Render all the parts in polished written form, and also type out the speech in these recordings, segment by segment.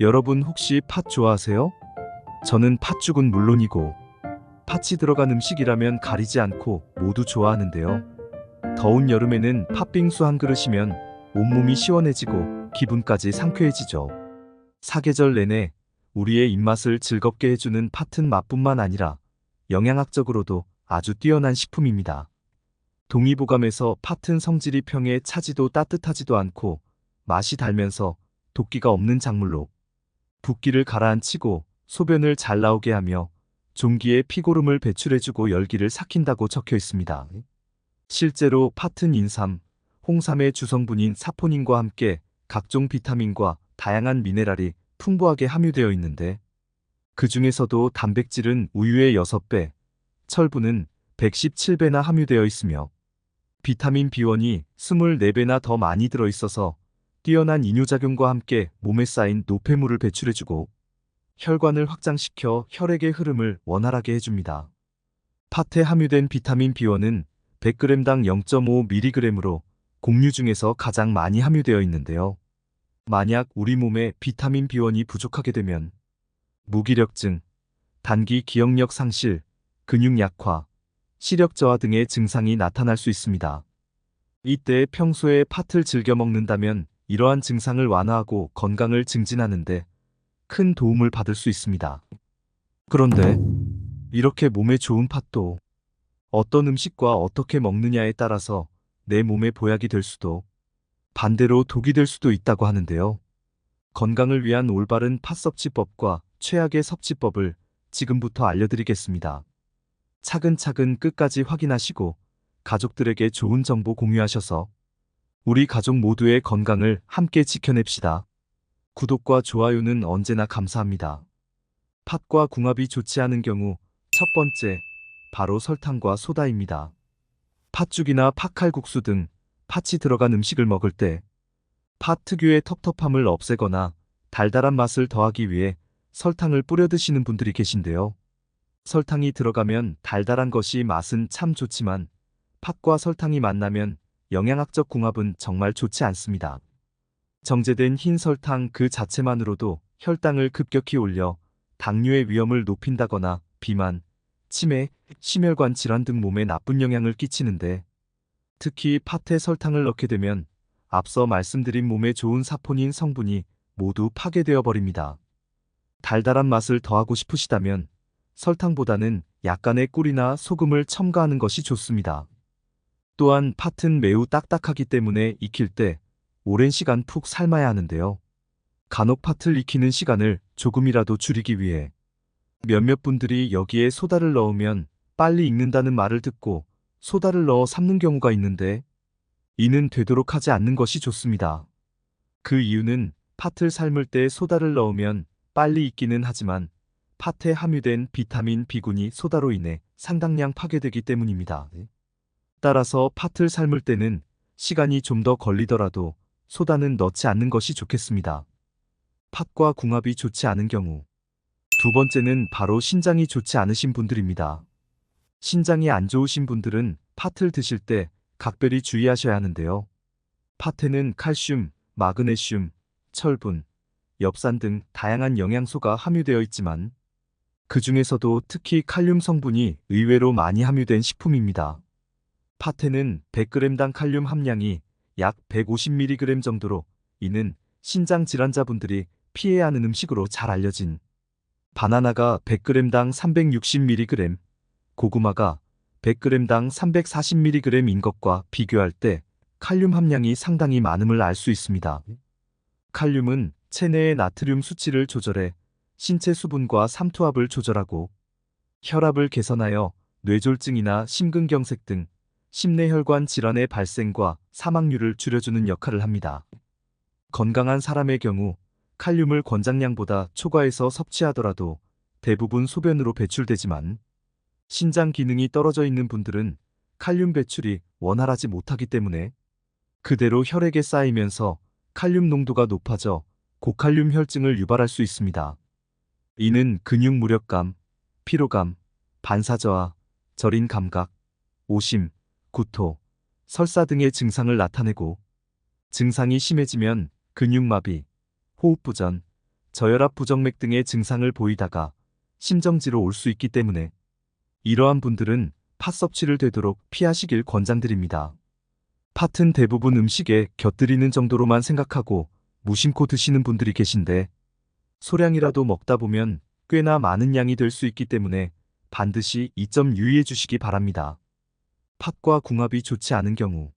여러분 혹시 팥 좋아하세요? 저는 팥죽은 물론이고 팥이 들어간 음식이라면 가리지 않고 모두 좋아하는데요. 더운 여름에는 팥빙수 한 그릇이면 온몸이 시원해지고 기분까지 상쾌해지죠. 사계절 내내 우리의 입맛을 즐겁게 해주는 팥은 맛뿐만 아니라 영양학적으로도 아주 뛰어난 식품입니다. 동의보감에서 팥은 성질이 평해 차지도 따뜻하지도 않고 맛이 달면서 도끼가 없는 작물로 붓기를 가라앉히고 소변을 잘 나오게 하며 종기에 피고름을 배출해주고 열기를 삭힌다고 적혀 있습니다. 실제로 팥은 인삼, 홍삼의 주성분인 사포닌과 함께 각종 비타민과 다양한 미네랄이 풍부하게 함유되어 있는데 그 중에서도 단백질은 우유의 6배, 철분은 117배나 함유되어 있으며 비타민 B1이 24배나 더 많이 들어있어서 뛰어난 이뇨작용과 함께 몸에 쌓인 노폐물을 배출해주고 혈관을 확장시켜 혈액의 흐름을 원활하게 해줍니다. 팥에 함유된 비타민 B1은 100g당 0.5mg으로 곡류 중에서 가장 많이 함유되어 있는데요. 만약 우리 몸에 비타민 B1이 부족하게 되면 무기력증, 단기 기억력 상실, 근육 약화, 시력 저하 등의 증상이 나타날 수 있습니다. 이때 평소에 팥을 즐겨 먹는다면 이러한 증상을 완화하고 건강을 증진하는데 큰 도움을 받을 수 있습니다. 그런데 이렇게 몸에 좋은 팥도 어떤 음식과 어떻게 먹느냐에 따라서 내 몸에 보약이 될 수도 반대로 독이 될 수도 있다고 하는데요. 건강을 위한 올바른 팥 섭취법과 최악의 섭취법을 지금부터 알려드리겠습니다. 차근차근 끝까지 확인하시고 가족들에게 좋은 정보 공유하셔서 우리 가족 모두의 건강을 함께 지켜냅시다. 구독과 좋아요는 언제나 감사합니다. 팥과 궁합이 좋지 않은 경우 첫 번째, 바로 설탕과 소다입니다. 팥죽이나 팥칼국수 등 팥이 들어간 음식을 먹을 때 팥 특유의 텁텁함을 없애거나 달달한 맛을 더하기 위해 설탕을 뿌려 드시는 분들이 계신데요. 설탕이 들어가면 달달한 것이 맛은 참 좋지만 팥과 설탕이 만나면 영양학적 궁합은 정말 좋지 않습니다. 정제된 흰 설탕 그 자체만으로도 혈당을 급격히 올려 당뇨의 위험을 높인다거나 비만, 치매, 심혈관 질환 등 몸에 나쁜 영향을 끼치는데 특히 팥에 설탕을 넣게 되면 앞서 말씀드린 몸에 좋은 사포닌 성분이 모두 파괴되어 버립니다. 달달한 맛을 더하고 싶으시다면 설탕보다는 약간의 꿀이나 소금을 첨가하는 것이 좋습니다. 또한 팥은 매우 딱딱하기 때문에 익힐 때 오랜 시간 푹 삶아야 하는데요. 간혹 팥을 익히는 시간을 조금이라도 줄이기 위해 몇몇 분들이 여기에 소다를 넣으면 빨리 익는다는 말을 듣고 소다를 넣어 삶는 경우가 있는데 이는 되도록 하지 않는 것이 좋습니다. 그 이유는 팥을 삶을 때 소다를 넣으면 빨리 익기는 하지만 팥에 함유된 비타민 B군이 소다로 인해 상당량 파괴되기 때문입니다. 따라서 팥을 삶을 때는 시간이 좀 더 걸리더라도 소다는 넣지 않는 것이 좋겠습니다. 팥과 궁합이 좋지 않은 경우 두 번째는 바로 신장이 좋지 않으신 분들입니다. 신장이 안 좋으신 분들은 팥을 드실 때 각별히 주의하셔야 하는데요. 팥에는 칼슘, 마그네슘, 철분, 엽산 등 다양한 영양소가 함유되어 있지만 그 중에서도 특히 칼륨 성분이 의외로 많이 함유된 식품입니다. 팥에는 100g당 칼륨 함량이 약 150mg 정도로 이는 신장 질환자분들이 피해야 하는 음식으로 잘 알려진 바나나가 100g당 360mg, 고구마가 100g당 340mg인 것과 비교할 때 칼륨 함량이 상당히 많음을 알 수 있습니다. 칼륨은 체내의 나트륨 수치를 조절해 신체 수분과 삼투압을 조절하고 혈압을 개선하여 뇌졸중이나 심근경색 등 심내혈관 질환의 발생과 사망률을 줄여주는 역할을 합니다. 건강한 사람의 경우 칼륨을 권장량보다 초과해서 섭취하더라도 대부분 소변으로 배출되지만 신장 기능이 떨어져 있는 분들은 칼륨 배출이 원활하지 못하기 때문에 그대로 혈액에 쌓이면서 칼륨 농도가 높아져 고칼륨 혈증을 유발할 수 있습니다. 이는 근육 무력감, 피로감, 반사저하, 저린 감각, 오심, 구토, 설사 등의 증상을 나타내고 증상이 심해지면 근육마비, 호흡부전, 저혈압, 부정맥 등의 증상을 보이다가 심정지로 올 수 있기 때문에 이러한 분들은 팥 섭취를 되도록 피하시길 권장드립니다. 팥은 대부분 음식에 곁들이는 정도로만 생각하고 무심코 드시는 분들이 계신데 소량이라도 먹다 보면 꽤나 많은 양이 될 수 있기 때문에 반드시 이 점 유의해 주시기 바랍니다. 팥과 궁합이 좋지 않은 경우.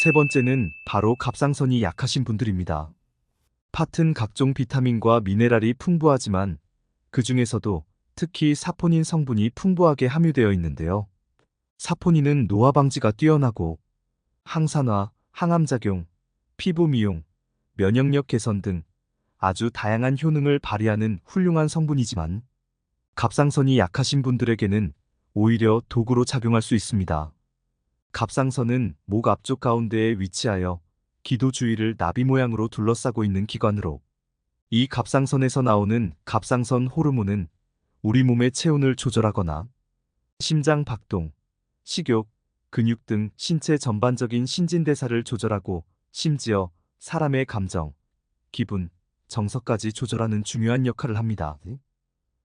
세 번째는 바로 갑상선이 약하신 분들입니다. 팥은 각종 비타민과 미네랄이 풍부하지만 그 중에서도 특히 사포닌 성분이 풍부하게 함유되어 있는데요. 사포닌은 노화 방지가 뛰어나고 항산화, 항암작용, 피부 미용, 면역력 개선 등 아주 다양한 효능을 발휘하는 훌륭한 성분이지만 갑상선이 약하신 분들에게는 오히려 독으로 작용할 수 있습니다. 갑상선은 목 앞쪽 가운데에 위치하여 기도 주위를 나비 모양으로 둘러싸고 있는 기관으로 이 갑상선에서 나오는 갑상선 호르몬은 우리 몸의 체온을 조절하거나 심장 박동, 식욕, 근육 등 신체 전반적인 신진대사를 조절하고 심지어 사람의 감정, 기분, 정서까지 조절하는 중요한 역할을 합니다.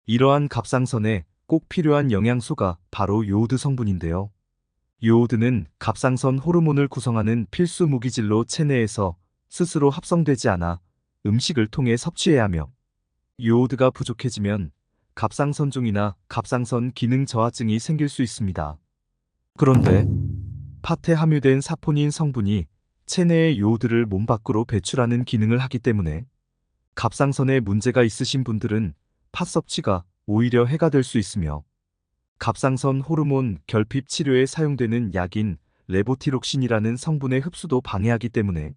이러한 갑상선에 꼭 필요한 영양소가 바로 요오드 성분인데요. 요오드는 갑상선 호르몬을 구성하는 필수 무기질로 체내에서 스스로 합성되지 않아 음식을 통해 섭취해야 하며 요오드가 부족해지면 갑상선종이나 갑상선 기능 저하증이 생길 수 있습니다. 그런데 팥에 함유된 사포닌 성분이 체내의 요오드를 몸 밖으로 배출하는 기능을 하기 때문에 갑상선에 문제가 있으신 분들은 팥 섭취가 오히려 해가 될 수 있으며 갑상선 호르몬 결핍 치료에 사용되는 약인 레보티록신이라는 성분의 흡수도 방해하기 때문에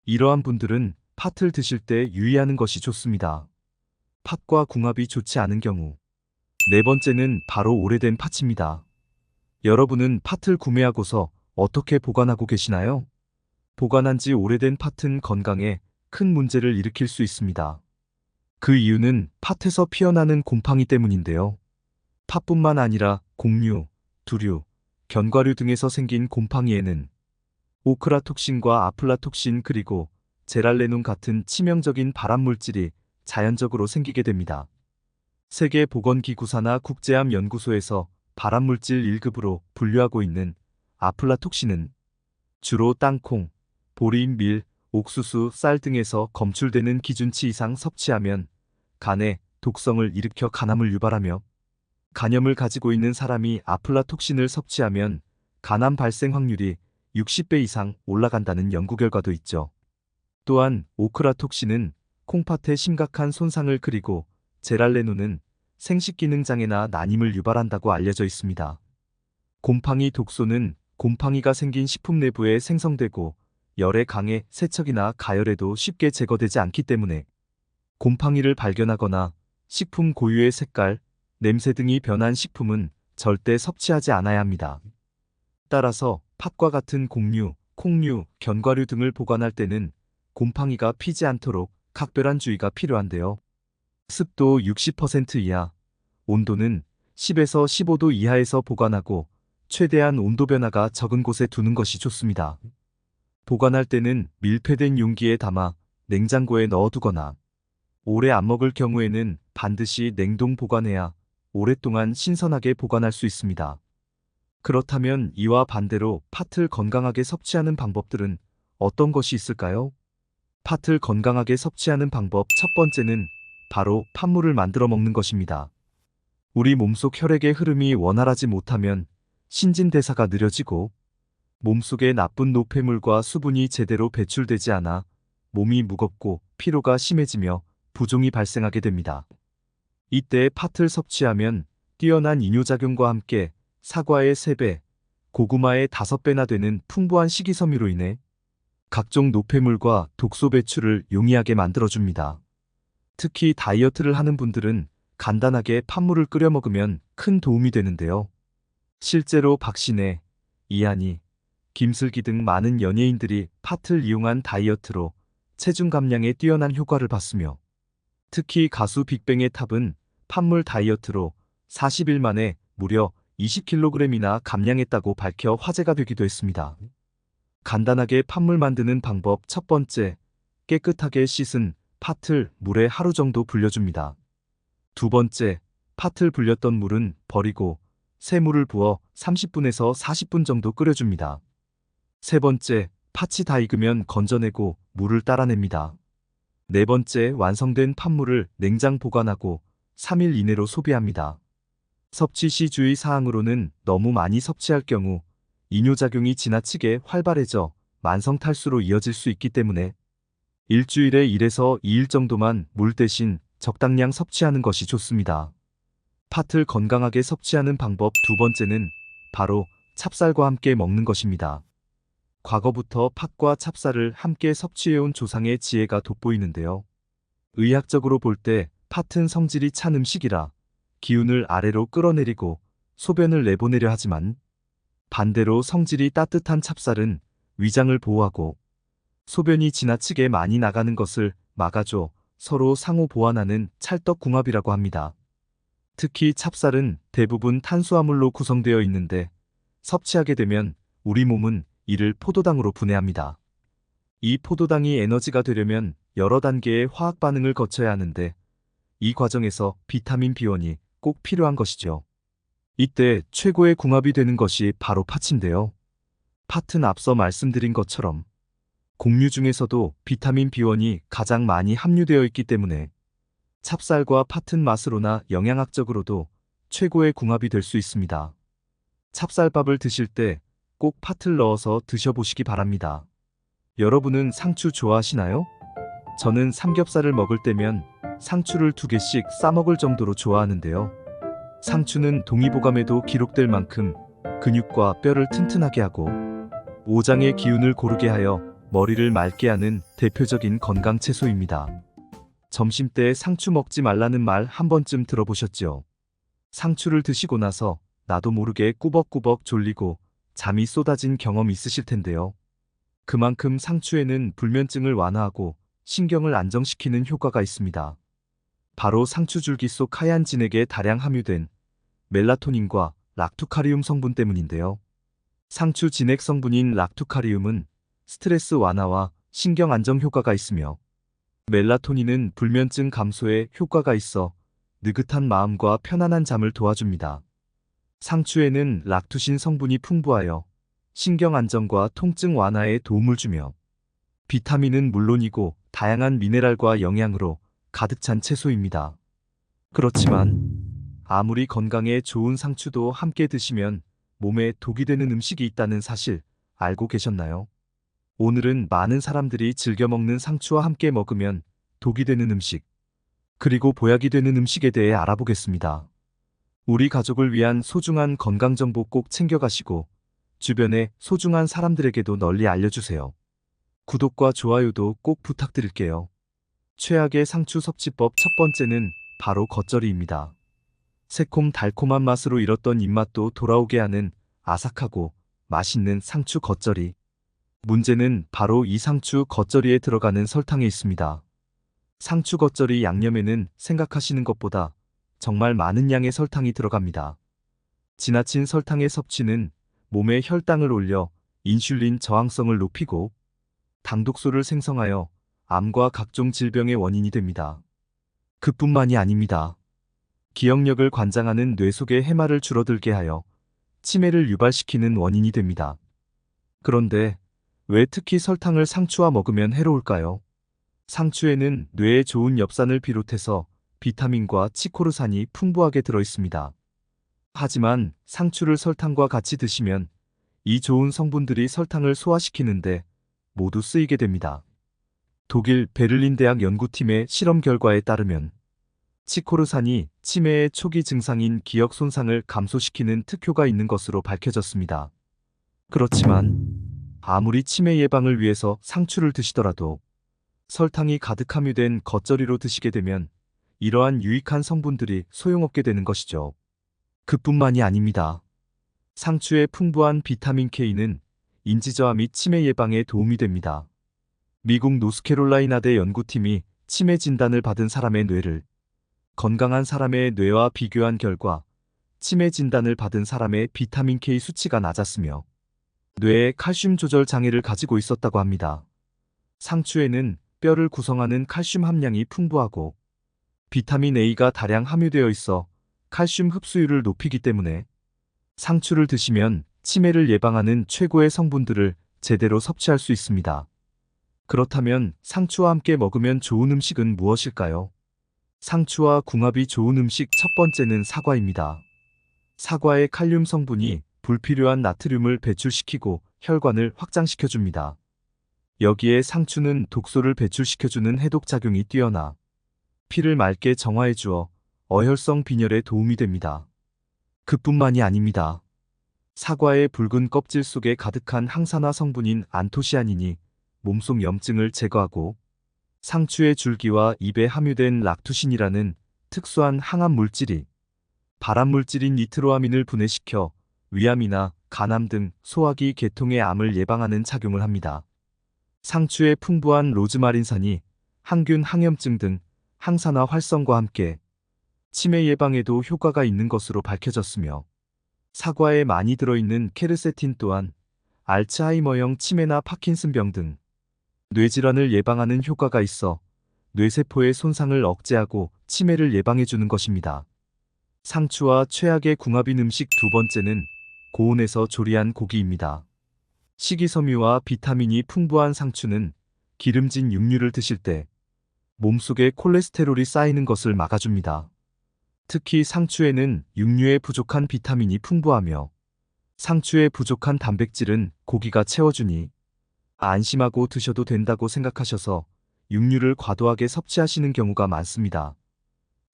이러한 분들은 팥을 드실 때 유의하는 것이 좋습니다. 팥과 궁합이 좋지 않은 경우. 네 번째는 바로 오래된 팥입니다. 여러분은 팥을 구매하고서 어떻게 보관하고 계시나요? 보관한 지 오래된 팥은 건강에 큰 문제를 일으킬 수 있습니다. 그 이유는 팥에서 피어나는 곰팡이 때문인데요. 팥뿐만 아니라 곡류, 두류, 견과류 등에서 생긴 곰팡이에는 오크라톡신과 아플라톡신 그리고 제랄레논 같은 치명적인 발암물질이 자연적으로 생기게 됩니다. 세계보건기구사나 국제암연구소에서 발암물질 1급으로 분류하고 있는 아플라톡신은 주로 땅콩, 보리, 밀, 옥수수, 쌀 등에서 검출되는 기준치 이상 섭취하면 간에 독성을 일으켜 간암을 유발하며 간염을 가지고 있는 사람이 아플라톡신을 섭취하면 간암 발생 확률이 60배 이상 올라간다는 연구 결과도 있죠. 또한 오크라톡신은 콩팥에 심각한 손상을 그리고 제랄레논은 생식기능장애나 난임을 유발한다고 알려져 있습니다. 곰팡이 독소는 곰팡이가 생긴 식품 내부에 생성되고 열에 강해 세척이나 가열에도 쉽게 제거되지 않기 때문에 곰팡이를 발견하거나 식품 고유의 색깔, 냄새 등이 변한 식품은 절대 섭취하지 않아야 합니다. 따라서 팥과 같은 곡류, 콩류, 견과류 등을 보관할 때는 곰팡이가 피지 않도록 각별한 주의가 필요한데요. 습도 60% 이하, 온도는 10에서 15도 이하에서 보관하고 최대한 온도 변화가 적은 곳에 두는 것이 좋습니다. 보관할 때는 밀폐된 용기에 담아 냉장고에 넣어두거나 오래 안 먹을 경우에는 반드시 냉동 보관해야 오랫동안 신선하게 보관할 수 있습니다. 그렇다면 이와 반대로 팥을 건강하게 섭취하는 방법들은 어떤 것이 있을까요? 팥을 건강하게 섭취하는 방법 첫 번째는 바로 팥물을 만들어 먹는 것입니다. 우리 몸속 혈액의 흐름이 원활하지 못하면 신진대사가 느려지고 몸속의 나쁜 노폐물과 수분이 제대로 배출되지 않아 몸이 무겁고 피로가 심해지며 부종이 발생하게 됩니다. 이때 팥을 섭취하면 뛰어난 이뇨작용과 함께 사과의 3배, 고구마의 5배나 되는 풍부한 식이섬유로 인해 각종 노폐물과 독소 배출을 용이하게 만들어줍니다. 특히 다이어트를 하는 분들은 간단하게 팥물을 끓여 먹으면 큰 도움이 되는데요. 실제로 박신혜, 이한희, 김슬기 등 많은 연예인들이 팥을 이용한 다이어트로 체중 감량에 뛰어난 효과를 봤으며 특히 가수 빅뱅의 탑은 팥물 다이어트로 40일 만에 무려 20kg이나 감량했다고 밝혀 화제가 되기도 했습니다. 간단하게 팥물 만드는 방법 첫 번째, 깨끗하게 씻은 팥을 물에 하루 정도 불려줍니다. 두 번째, 팥을 불렸던 물은 버리고 새 물을 부어 30분에서 40분 정도 끓여줍니다. 세 번째, 팥이 다 익으면 건져내고 물을 따라냅니다. 네 번째, 완성된 팥물을 냉장 보관하고 3일 이내로 소비합니다. 섭취 시 주의 사항으로는 너무 많이 섭취할 경우 이뇨작용이 지나치게 활발해져 만성탈수로 이어질 수 있기 때문에 일주일에 1에서 2일 정도만 물 대신 적당량 섭취하는 것이 좋습니다. 팥을 건강하게 섭취하는 방법 두 번째는 바로 찹쌀과 함께 먹는 것입니다. 과거부터 팥과 찹쌀을 함께 섭취해온 조상의 지혜가 돋보이는데요. 의학적으로 볼 때 팥은 성질이 찬 음식이라 기운을 아래로 끌어내리고 소변을 내보내려 하지만 반대로 성질이 따뜻한 찹쌀은 위장을 보호하고 소변이 지나치게 많이 나가는 것을 막아줘 서로 상호 보완하는 찰떡궁합이라고 합니다. 특히 찹쌀은 대부분 탄수화물로 구성되어 있는데 섭취하게 되면 우리 몸은 이를 포도당으로 분해합니다. 이 포도당이 에너지가 되려면 여러 단계의 화학 반응을 거쳐야 하는데 이 과정에서 비타민 B1이 꼭 필요한 것이죠. 이때 최고의 궁합이 되는 것이 바로 팥인데요. 팥은 앞서 말씀드린 것처럼 곡류 중에서도 비타민 B1이 가장 많이 함유되어 있기 때문에 찹쌀과 팥은 맛으로나 영양학적으로도 최고의 궁합이 될 수 있습니다. 찹쌀밥을 드실 때 꼭 팥을 넣어서 드셔보시기 바랍니다. 여러분은 상추 좋아하시나요? 저는 삼겹살을 먹을 때면 상추를 2개씩 싸먹을 정도로 좋아하는데요. 상추는 동의보감에도 기록될 만큼 근육과 뼈를 튼튼하게 하고 오장의 기운을 고르게 하여 머리를 맑게 하는 대표적인 건강 채소입니다. 점심때 상추 먹지 말라는 말 한 번쯤 들어보셨죠? 상추를 드시고 나서 나도 모르게 꾸벅꾸벅 졸리고 잠이 쏟아진 경험 있으실 텐데요. 그만큼 상추에는 불면증을 완화하고 신경을 안정시키는 효과가 있습니다. 바로 상추 줄기 속 하얀 진액에 다량 함유된 멜라토닌과 락투카리움 성분 때문인데요. 상추 진액 성분인 락투카리움은 스트레스 완화와 신경 안정 효과가 있으며 멜라토닌은 불면증 감소에 효과가 있어 느긋한 마음과 편안한 잠을 도와줍니다. 상추에는 락투신 성분이 풍부하여 신경 안정과 통증 완화에 도움을 주며 비타민은 물론이고 다양한 미네랄과 영양으로 가득 찬 채소입니다. 그렇지만 아무리 건강에 좋은 상추도 함께 드시면 몸에 독이 되는 음식이 있다는 사실 알고 계셨나요? 오늘은 많은 사람들이 즐겨 먹는 상추와 함께 먹으면 독이 되는 음식, 그리고 보약이 되는 음식에 대해 알아보겠습니다. 우리 가족을 위한 소중한 건강정보 꼭 챙겨가시고 주변의 소중한 사람들에게도 널리 알려주세요. 구독과 좋아요도 꼭 부탁드릴게요. 최악의 상추 섭취법 첫 번째는 바로 겉절이입니다. 새콤달콤한 맛으로 잃었던 입맛도 돌아오게 하는 아삭하고 맛있는 상추 겉절이. 문제는 바로 이 상추 겉절이에 들어가는 설탕에 있습니다. 상추 겉절이 양념에는 생각하시는 것보다 정말 많은 양의 설탕이 들어갑니다. 지나친 설탕의 섭취는 몸의 혈당을 올려 인슐린 저항성을 높이고 당독소를 생성하여 암과 각종 질병의 원인이 됩니다. 그뿐만이 아닙니다. 기억력을 관장하는 뇌 속의 해마를 줄어들게 하여 치매를 유발시키는 원인이 됩니다. 그런데 왜 특히 설탕을 상추와 먹으면 해로울까요? 상추에는 뇌에 좋은 엽산을 비롯해서 비타민과 치코르산이 풍부하게 들어있습니다. 하지만 상추를 설탕과 같이 드시면 이 좋은 성분들이 설탕을 소화시키는데 모두 쓰이게 됩니다. 독일 베를린 대학 연구팀의 실험 결과에 따르면 치코르산이 치매의 초기 증상인 기억 손상을 감소시키는 특효가 있는 것으로 밝혀졌습니다. 그렇지만 아무리 치매 예방을 위해서 상추를 드시더라도 설탕이 가득 함유된 겉절이로 드시게 되면 이러한 유익한 성분들이 소용없게 되는 것이죠. 그뿐만이 아닙니다. 상추의 풍부한 비타민 K는 인지저하 및 치매 예방에 도움이 됩니다. 미국 노스캐롤라이나대 연구팀이 치매 진단을 받은 사람의 뇌를 건강한 사람의 뇌와 비교한 결과 치매 진단을 받은 사람의 비타민 K 수치가 낮았으며 뇌에 칼슘 조절 장애를 가지고 있었다고 합니다. 상추에는 뼈를 구성하는 칼슘 함량이 풍부하고 비타민 A가 다량 함유되어 있어 칼슘 흡수율을 높이기 때문에 상추를 드시면 치매를 예방하는 최고의 성분들을 제대로 섭취할 수 있습니다. 그렇다면 상추와 함께 먹으면 좋은 음식은 무엇일까요? 상추와 궁합이 좋은 음식 첫 번째는 사과입니다. 사과의 칼륨 성분이 불필요한 나트륨을 배출시키고 혈관을 확장시켜줍니다. 여기에 상추는 독소를 배출시켜주는 해독작용이 뛰어나 피를 맑게 정화해주어 어혈성 빈혈에 도움이 됩니다. 그뿐만이 아닙니다. 사과의 붉은 껍질 속에 가득한 항산화 성분인 안토시아닌이 몸속 염증을 제거하고 상추의 줄기와 잎에 함유된 락투신이라는 특수한 항암 물질이 발암 물질인 니트로아민을 분해시켜 위암이나 간암 등 소화기 계통의 암을 예방하는 작용을 합니다. 상추의 풍부한 로즈마린산이 항균 항염증 등 항산화 활성과 함께 치매 예방에도 효과가 있는 것으로 밝혀졌으며 사과에 많이 들어있는 케르세틴 또한 알츠하이머형 치매나 파킨슨병 등 뇌질환을 예방하는 효과가 있어 뇌세포의 손상을 억제하고 치매를 예방해주는 것입니다. 상추와 최악의 궁합인 음식 두 번째는 고온에서 조리한 고기입니다. 식이섬유와 비타민이 풍부한 상추는 기름진 육류를 드실 때 몸속에 콜레스테롤이 쌓이는 것을 막아줍니다. 특히 상추에는 육류에 부족한 비타민이 풍부하며 상추에 부족한 단백질은 고기가 채워주니 안심하고 드셔도 된다고 생각하셔서 육류를 과도하게 섭취하시는 경우가 많습니다.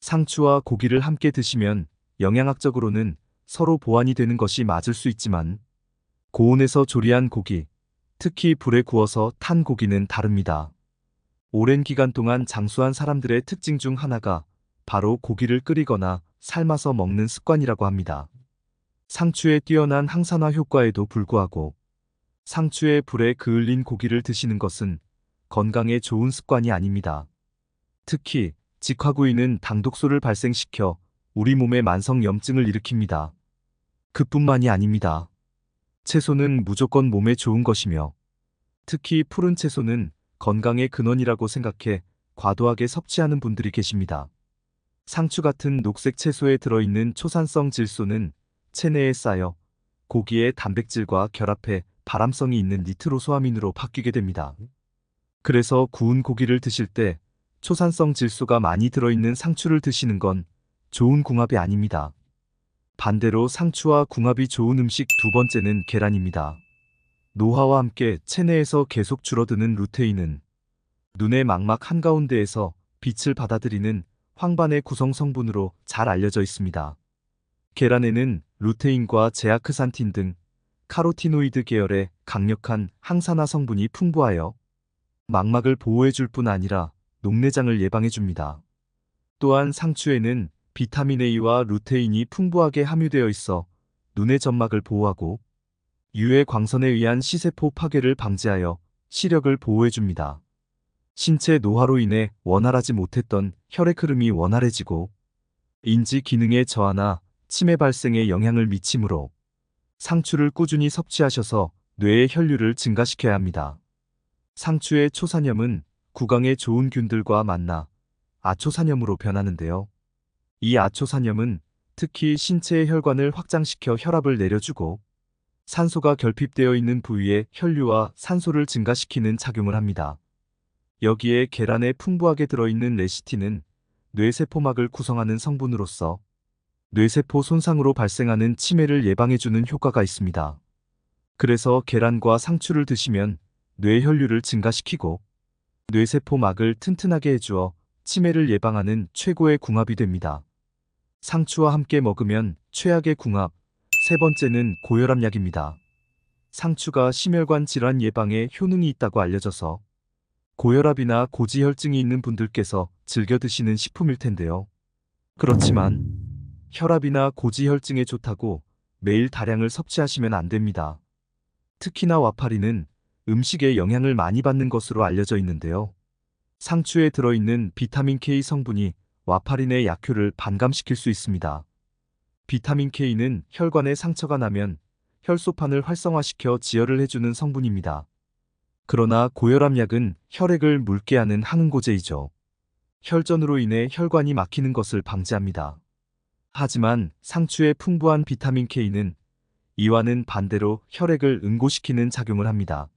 상추와 고기를 함께 드시면 영양학적으로는 서로 보완이 되는 것이 맞을 수 있지만 고온에서 조리한 고기, 특히 불에 구워서 탄 고기는 다릅니다. 오랜 기간 동안 장수한 사람들의 특징 중 하나가 바로 고기를 끓이거나 삶아서 먹는 습관이라고 합니다. 상추의 뛰어난 항산화 효과에도 불구하고 상추에 불에 그을린 고기를 드시는 것은 건강에 좋은 습관이 아닙니다. 특히 직화구이는 당독소를 발생시켜 우리 몸에 만성염증을 일으킵니다. 그뿐만이 아닙니다. 채소는 무조건 몸에 좋은 것이며 특히 푸른 채소는 건강의 근원이라고 생각해 과도하게 섭취하는 분들이 계십니다. 상추 같은 녹색 채소에 들어있는 초산성 질소는 체내에 쌓여 고기의 단백질과 결합해 발암성이 있는 니트로소아민으로 바뀌게 됩니다. 그래서 구운 고기를 드실 때 초산성 질소가 많이 들어있는 상추를 드시는 건 좋은 궁합이 아닙니다. 반대로 상추와 궁합이 좋은 음식 두 번째는 계란입니다. 노화와 함께 체내에서 계속 줄어드는 루테인은 눈의 망막 한가운데에서 빛을 받아들이는 황반의 구성 성분으로 잘 알려져 있습니다. 계란에는 루테인과 제아크산틴 등 카로티노이드 계열의 강력한 항산화 성분이 풍부하여 망막을 보호해줄 뿐 아니라 녹내장을 예방해줍니다. 또한 상추에는 비타민 A와 루테인이 풍부하게 함유되어 있어 눈의 점막을 보호하고 유해 광선에 의한 시세포 파괴를 방지하여 시력을 보호해줍니다. 신체 노화로 인해 원활하지 못했던 혈액 흐름이 원활해지고 인지 기능의 저하나 치매 발생에 영향을 미치므로 상추를 꾸준히 섭취하셔서 뇌의 혈류를 증가시켜야 합니다. 상추의 초산염은 구강에 좋은 균들과 만나 아초산염으로 변하는데요. 이 아초산염은 특히 신체의 혈관을 확장시켜 혈압을 내려주고 산소가 결핍되어 있는 부위에 혈류와 산소를 증가시키는 작용을 합니다. 여기에 계란에 풍부하게 들어있는 레시틴은 뇌세포막을 구성하는 성분으로서 뇌세포 손상으로 발생하는 치매를 예방해주는 효과가 있습니다. 그래서 계란과 상추를 드시면 뇌혈류를 증가시키고 뇌세포막을 튼튼하게 해주어 치매를 예방하는 최고의 궁합이 됩니다. 상추와 함께 먹으면 최악의 궁합, 세 번째는 고혈압약입니다. 상추가 심혈관 질환 예방에 효능이 있다고 알려져서 고혈압이나 고지혈증이 있는 분들께서 즐겨 드시는 식품일 텐데요. 그렇지만 혈압이나 고지혈증에 좋다고 매일 다량을 섭취하시면 안 됩니다. 특히나 와파리는 음식에 영향을 많이 받는 것으로 알려져 있는데요. 상추에 들어있는 비타민 K 성분이 와파린의 약효를 반감시킬 수 있습니다. 비타민 K는 혈관에 상처가 나면 혈소판을 활성화시켜 지혈을 해주는 성분입니다. 그러나 고혈압약은 혈액을 묽게 하는 항응고제이죠. 혈전으로 인해 혈관이 막히는 것을 방지합니다. 하지만 상추의 풍부한 비타민 K는 이와는 반대로 혈액을 응고시키는 작용을 합니다.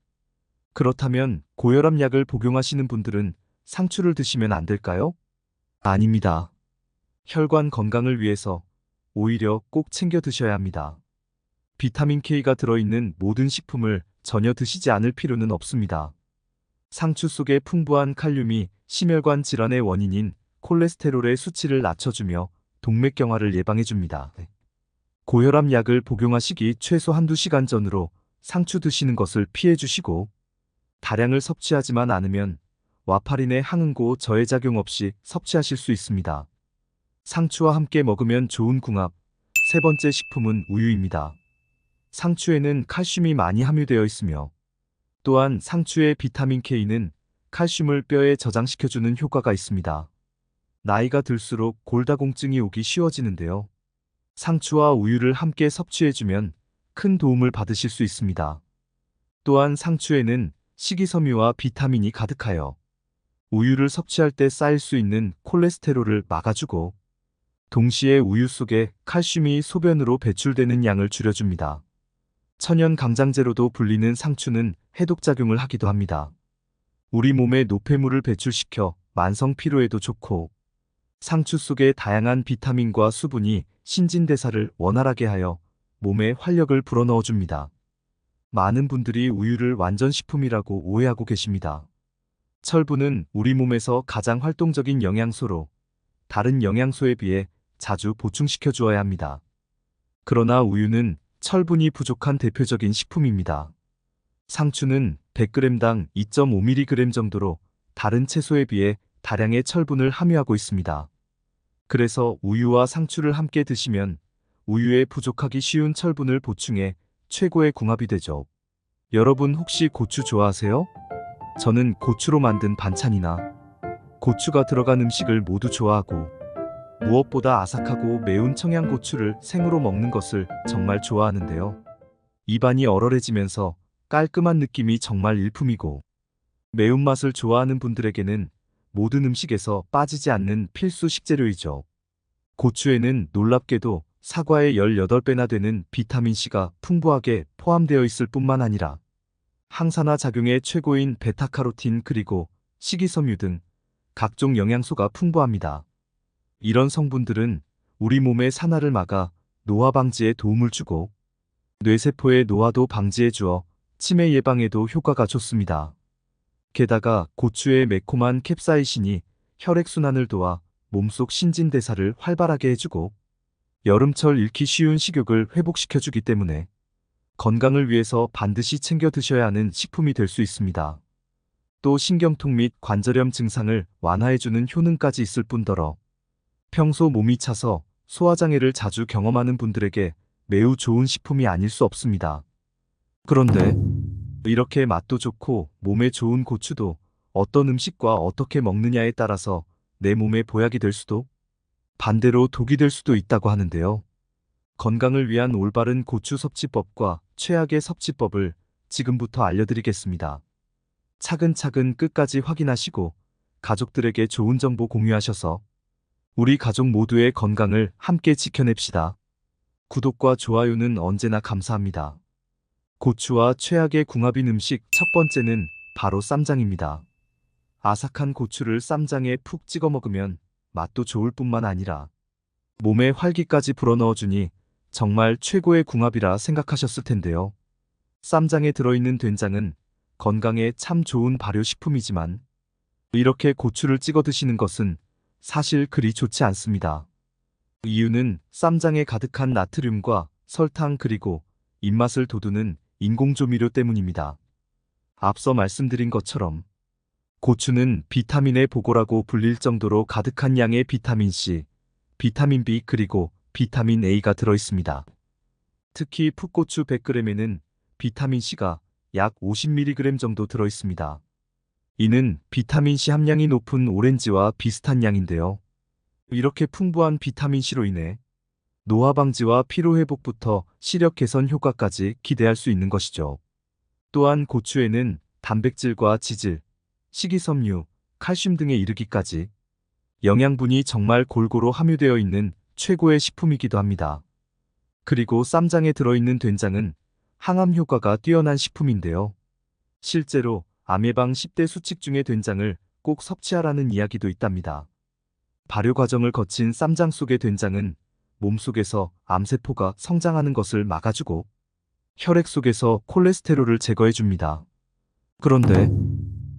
그렇다면 고혈압약을 복용하시는 분들은 상추를 드시면 안 될까요? 아닙니다. 혈관 건강을 위해서 오히려 꼭 챙겨 드셔야 합니다. 비타민 K가 들어있는 모든 식품을 전혀 드시지 않을 필요는 없습니다. 상추 속의 풍부한 칼륨이 심혈관 질환의 원인인 콜레스테롤의 수치를 낮춰주며 동맥경화를 예방해줍니다. 고혈압 약을 복용하시기 최소 한두 시간 전으로 상추 드시는 것을 피해주시고, 다량을 섭취하지만 않으면 와파린의 항응고 저해작용 없이 섭취하실 수 있습니다. 상추와 함께 먹으면 좋은 궁합. 세 번째 식품은 우유입니다. 상추에는 칼슘이 많이 함유되어 있으며, 또한 상추의 비타민 K는 칼슘을 뼈에 저장시켜주는 효과가 있습니다. 나이가 들수록 골다공증이 오기 쉬워지는데요. 상추와 우유를 함께 섭취해주면 큰 도움을 받으실 수 있습니다. 또한 상추에는 식이섬유와 비타민이 가득하여 우유를 섭취할 때 쌓일 수 있는 콜레스테롤을 막아주고, 동시에 우유 속에 칼슘이 소변으로 배출되는 양을 줄여줍니다. 천연 강장제로도 불리는 상추는 해독작용을 하기도 합니다. 우리 몸에 노폐물을 배출시켜 만성 피로에도 좋고, 상추 속의 다양한 비타민과 수분이 신진대사를 원활하게 하여 몸에 활력을 불어넣어줍니다. 많은 분들이 우유를 완전식품이라고 오해하고 계십니다. 철분은 우리 몸에서 가장 활동적인 영양소로 다른 영양소에 비해 자주 보충시켜 주어야 합니다. 그러나 우유는 철분이 부족한 대표적인 식품입니다. 상추는 100g당 2.5mg 정도로 다른 채소에 비해 다량의 철분을 함유하고 있습니다. 그래서 우유와 상추를 함께 드시면 우유에 부족하기 쉬운 철분을 보충해 최고의 궁합이 되죠. 여러분 혹시 고추 좋아하세요? 저는 고추로 만든 반찬이나 고추가 들어간 음식을 모두 좋아하고, 무엇보다 아삭하고 매운 청양고추를 생으로 먹는 것을 정말 좋아하는데요. 입안이 얼얼해지면서 깔끔한 느낌이 정말 일품이고, 매운맛을 좋아하는 분들에게는 모든 음식에서 빠지지 않는 필수 식재료이죠. 고추에는 놀랍게도 사과의 18배나 되는 비타민C가 풍부하게 포함되어 있을 뿐만 아니라 항산화 작용의 최고인 베타카로틴 그리고 식이섬유 등 각종 영양소가 풍부합니다. 이런 성분들은 우리 몸의 산화를 막아 노화 방지에 도움을 주고, 뇌세포의 노화도 방지해 주어 치매 예방에도 효과가 좋습니다. 게다가 고추의 매콤한 캡사이신이 혈액순환을 도와 몸속 신진대사를 활발하게 해주고, 여름철 잃기 쉬운 식욕을 회복시켜주기 때문에 건강을 위해서 반드시 챙겨 드셔야 하는 식품이 될 수 있습니다. 또 신경통 및 관절염 증상을 완화해주는 효능까지 있을 뿐더러 평소 몸이 차서 소화장애를 자주 경험하는 분들에게 매우 좋은 식품이 아닐 수 없습니다. 그런데 이렇게 맛도 좋고 몸에 좋은 고추도 어떤 음식과 어떻게 먹느냐에 따라서 내 몸에 보약이 될 수도, 반대로 독이 될 수도 있다고 하는데요. 건강을 위한 올바른 고추 섭취법과 최악의 섭취법을 지금부터 알려드리겠습니다. 차근차근 끝까지 확인하시고 가족들에게 좋은 정보 공유하셔서 우리 가족 모두의 건강을 함께 지켜냅시다. 구독과 좋아요는 언제나 감사합니다. 고추와 최악의 궁합인 음식 첫 번째는 바로 쌈장입니다. 아삭한 고추를 쌈장에 푹 찍어 먹으면 맛도 좋을 뿐만 아니라 몸에 활기까지 불어넣어주니 정말 최고의 궁합이라 생각하셨을 텐데요. 쌈장에 들어있는 된장은 건강에 참 좋은 발효식품이지만 이렇게 고추를 찍어 드시는 것은 사실 그리 좋지 않습니다. 이유는 쌈장에 가득한 나트륨과 설탕 그리고 입맛을 돋우는 인공조미료 때문입니다. 앞서 말씀드린 것처럼 고추는 비타민의 보고라고 불릴 정도로 가득한 양의 비타민C, 비타민 B 그리고 비타민 A가 들어있습니다. 특히 풋고추 100g에는 비타민C가 약 50mg 정도 들어있습니다. 이는 비타민C 함량이 높은 오렌지와 비슷한 양인데요. 이렇게 풍부한 비타민C로 인해 노화 방지와 피로 회복부터 시력 개선 효과까지 기대할 수 있는 것이죠. 또한 고추에는 단백질과 지질, 식이섬유, 칼슘 등에 이르기까지 영양분이 정말 골고루 함유되어 있는 최고의 식품이기도 합니다. 그리고 쌈장에 들어있는 된장은 항암 효과가 뛰어난 식품인데요. 실제로 암 예방 10대 수칙 중에 된장을 꼭 섭취하라는 이야기도 있답니다. 발효 과정을 거친 쌈장 속의 된장은 몸속에서 암세포가 성장하는 것을 막아주고 혈액 속에서 콜레스테롤을 제거해줍니다. 그런데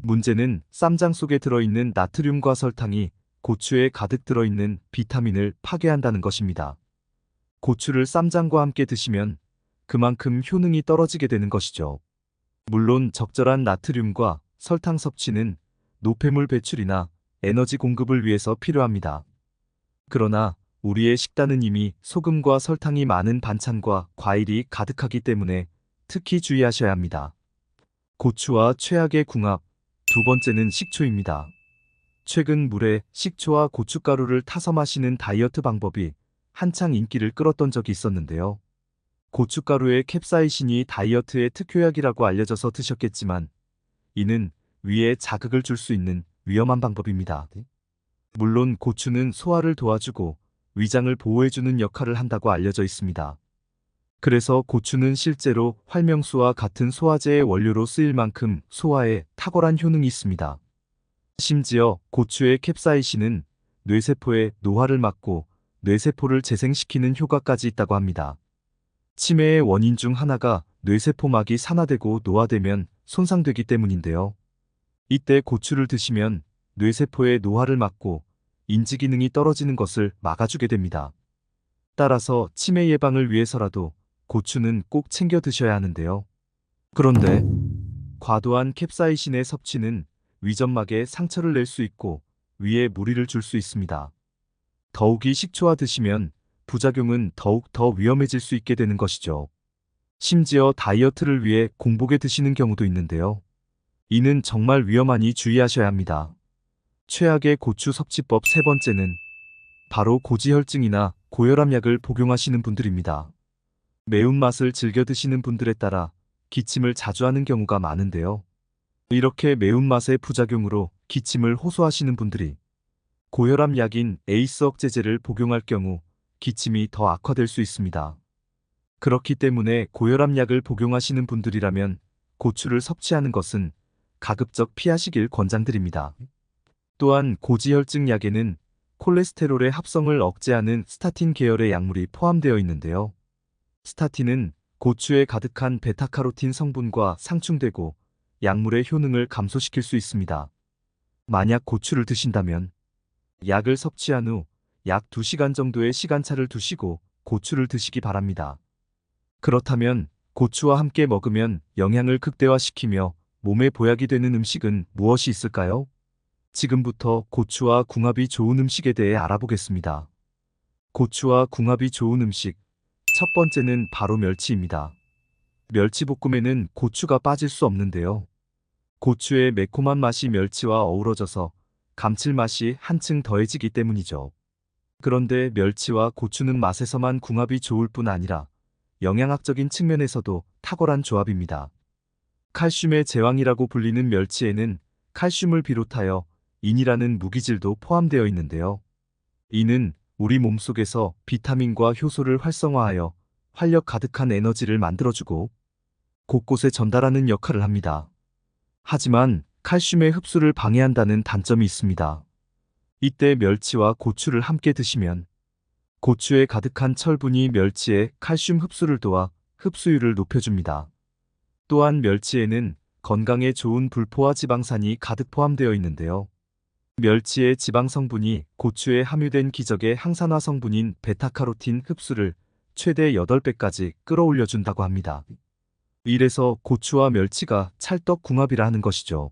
문제는 쌈장 속에 들어있는 나트륨과 설탕이 고추에 가득 들어있는 비타민을 파괴한다는 것입니다. 고추를 쌈장과 함께 드시면 그만큼 효능이 떨어지게 되는 것이죠. 물론 적절한 나트륨과 설탕 섭취는 노폐물 배출이나 에너지 공급을 위해서 필요합니다. 그러나 우리의 식단은 이미 소금과 설탕이 많은 반찬과 과일이 가득하기 때문에 특히 주의하셔야 합니다. 고추와 최악의 궁합, 두 번째는 식초입니다. 최근 물에 식초와 고춧가루를 타서 마시는 다이어트 방법이 한창 인기를 끌었던 적이 있었는데요. 고춧가루의 캡사이신이 다이어트의 특효약이라고 알려져서 드셨겠지만 이는 위에 자극을 줄 수 있는 위험한 방법입니다. 물론 고추는 소화를 도와주고 위장을 보호해주는 역할을 한다고 알려져 있습니다. 그래서 고추는 실제로 활명수와 같은 소화제의 원료로 쓰일 만큼 소화에 탁월한 효능이 있습니다. 심지어 고추의 캡사이신은 뇌세포의 노화를 막고 뇌세포를 재생시키는 효과까지 있다고 합니다. 치매의 원인 중 하나가 뇌세포막이 산화되고 노화되면 손상되기 때문인데요. 이때 고추를 드시면 뇌세포의 노화를 막고 인지기능이 떨어지는 것을 막아주게 됩니다. 따라서 치매 예방을 위해서라도 고추는 꼭 챙겨 드셔야 하는데요. 그런데 과도한 캡사이신의 섭취는 위점막에 상처를 낼 수 있고 위에 무리를 줄 수 있습니다. 더욱이 식초와 드시면 부작용은 더욱 더 위험해질 수 있게 되는 것이죠. 심지어 다이어트를 위해 공복에 드시는 경우도 있는데요. 이는 정말 위험하니 주의하셔야 합니다. 최악의 고추 섭취법 세 번째는 바로 고지혈증이나 고혈압 약을 복용하시는 분들입니다. 매운맛을 즐겨 드시는 분들에 따라 기침을 자주 하는 경우가 많은데요. 이렇게 매운맛의 부작용으로 기침을 호소하시는 분들이 고혈압 약인 에이스 억제제를 복용할 경우 기침이 더 악화될 수 있습니다. 그렇기 때문에 고혈압 약을 복용하시는 분들이라면 고추를 섭취하는 것은 가급적 피하시길 권장드립니다. 또한 고지혈증 약에는 콜레스테롤의 합성을 억제하는 스타틴 계열의 약물이 포함되어 있는데요. 스타틴은 고추에 가득한 베타카로틴 성분과 상충되고 약물의 효능을 감소시킬 수 있습니다. 만약 고추를 드신다면 약을 섭취한 후 약 2시간 정도의 시간차를 두시고 고추를 드시기 바랍니다. 그렇다면 고추와 함께 먹으면 영양을 극대화시키며 몸에 보약이 되는 음식은 무엇이 있을까요? 지금부터 고추와 궁합이 좋은 음식에 대해 알아보겠습니다. 고추와 궁합이 좋은 음식, 첫 번째는 바로 멸치입니다. 멸치볶음에는 고추가 빠질 수 없는데요. 고추의 매콤한 맛이 멸치와 어우러져서 감칠맛이 한층 더해지기 때문이죠. 그런데 멸치와 고추는 맛에서만 궁합이 좋을 뿐 아니라 영양학적인 측면에서도 탁월한 조합입니다. 칼슘의 제왕이라고 불리는 멸치에는 칼슘을 비롯하여 인이라는 무기질도 포함되어 있는데요. 이는 우리 몸속에서 비타민과 효소를 활성화하여 활력 가득한 에너지를 만들어주고 곳곳에 전달하는 역할을 합니다. 하지만 칼슘의 흡수를 방해한다는 단점이 있습니다. 이때 멸치와 고추를 함께 드시면 고추에 가득한 철분이 멸치의 칼슘 흡수를 도와 흡수율을 높여줍니다. 또한 멸치에는 건강에 좋은 불포화 지방산이 가득 포함되어 있는데요. 멸치의 지방 성분이 고추에 함유된 기적의 항산화 성분인 베타카로틴 흡수를 최대 8배까지 끌어올려준다고 합니다. 이래서 고추와 멸치가 찰떡궁합이라 하는 것이죠.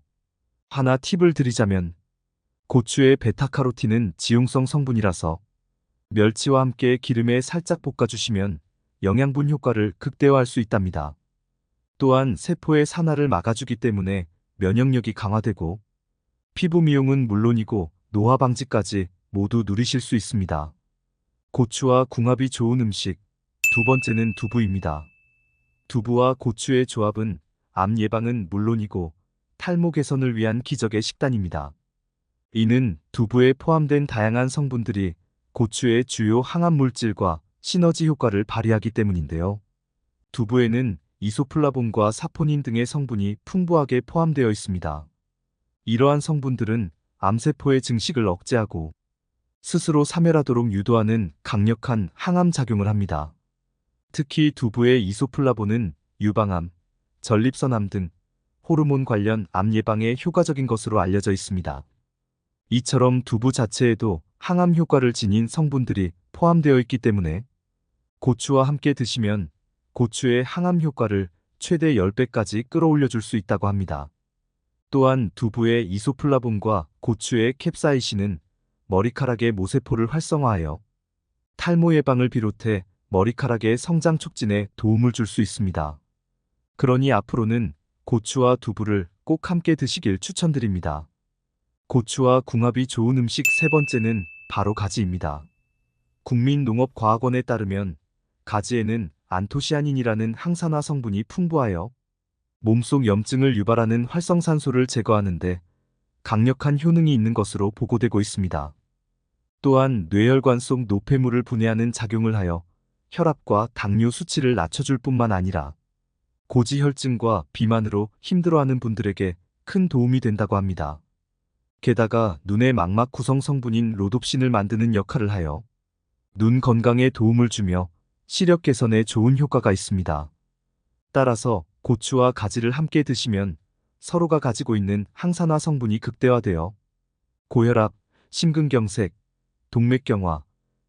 하나 팁을 드리자면 고추의 베타카로틴은 지용성 성분이라서 멸치와 함께 기름에 살짝 볶아주시면 영양분 효과를 극대화할 수 있답니다. 또한 세포의 산화를 막아주기 때문에 면역력이 강화되고 피부 미용은 물론이고 노화 방지까지 모두 누리실 수 있습니다. 고추와 궁합이 좋은 음식, 두 번째는 두부입니다. 두부와 고추의 조합은 암 예방은 물론이고 탈모 개선을 위한 기적의 식단입니다. 이는 두부에 포함된 다양한 성분들이 고추의 주요 항암 물질과 시너지 효과를 발휘하기 때문인데요. 두부에는 이소플라본과 사포닌 등의 성분이 풍부하게 포함되어 있습니다. 이러한 성분들은 암세포의 증식을 억제하고 스스로 사멸하도록 유도하는 강력한 항암 작용을 합니다. 특히 두부의 이소플라본은 유방암, 전립선암 등 호르몬 관련 암 예방에 효과적인 것으로 알려져 있습니다. 이처럼 두부 자체에도 항암 효과를 지닌 성분들이 포함되어 있기 때문에 고추와 함께 드시면 고추의 항암 효과를 최대 10배까지 끌어올려 줄 수 있다고 합니다. 또한 두부의 이소플라본과 고추의 캡사이신은 머리카락의 모세포를 활성화하여 탈모 예방을 비롯해 머리카락의 성장 촉진에 도움을 줄 수 있습니다. 그러니 앞으로는 고추와 두부를 꼭 함께 드시길 추천드립니다. 고추와 궁합이 좋은 음식 세 번째는 바로 가지입니다. 국민농업과학원에 따르면 가지에는 안토시아닌이라는 항산화 성분이 풍부하여 몸속 염증을 유발하는 활성산소를 제거하는데 강력한 효능이 있는 것으로 보고되고 있습니다. 또한 뇌혈관 속 노폐물을 분해하는 작용을 하여 혈압과 당뇨 수치를 낮춰줄 뿐만 아니라 고지혈증과 비만으로 힘들어하는 분들에게 큰 도움이 된다고 합니다. 게다가 눈의 망막 구성 성분인 로놉신을 만드는 역할을 하여 눈 건강에 도움을 주며 시력 개선에 좋은 효과가 있습니다. 따라서 고추와 가지를 함께 드시면 서로가 가지고 있는 항산화 성분이 극대화되어 고혈압, 심근경색, 동맥경화,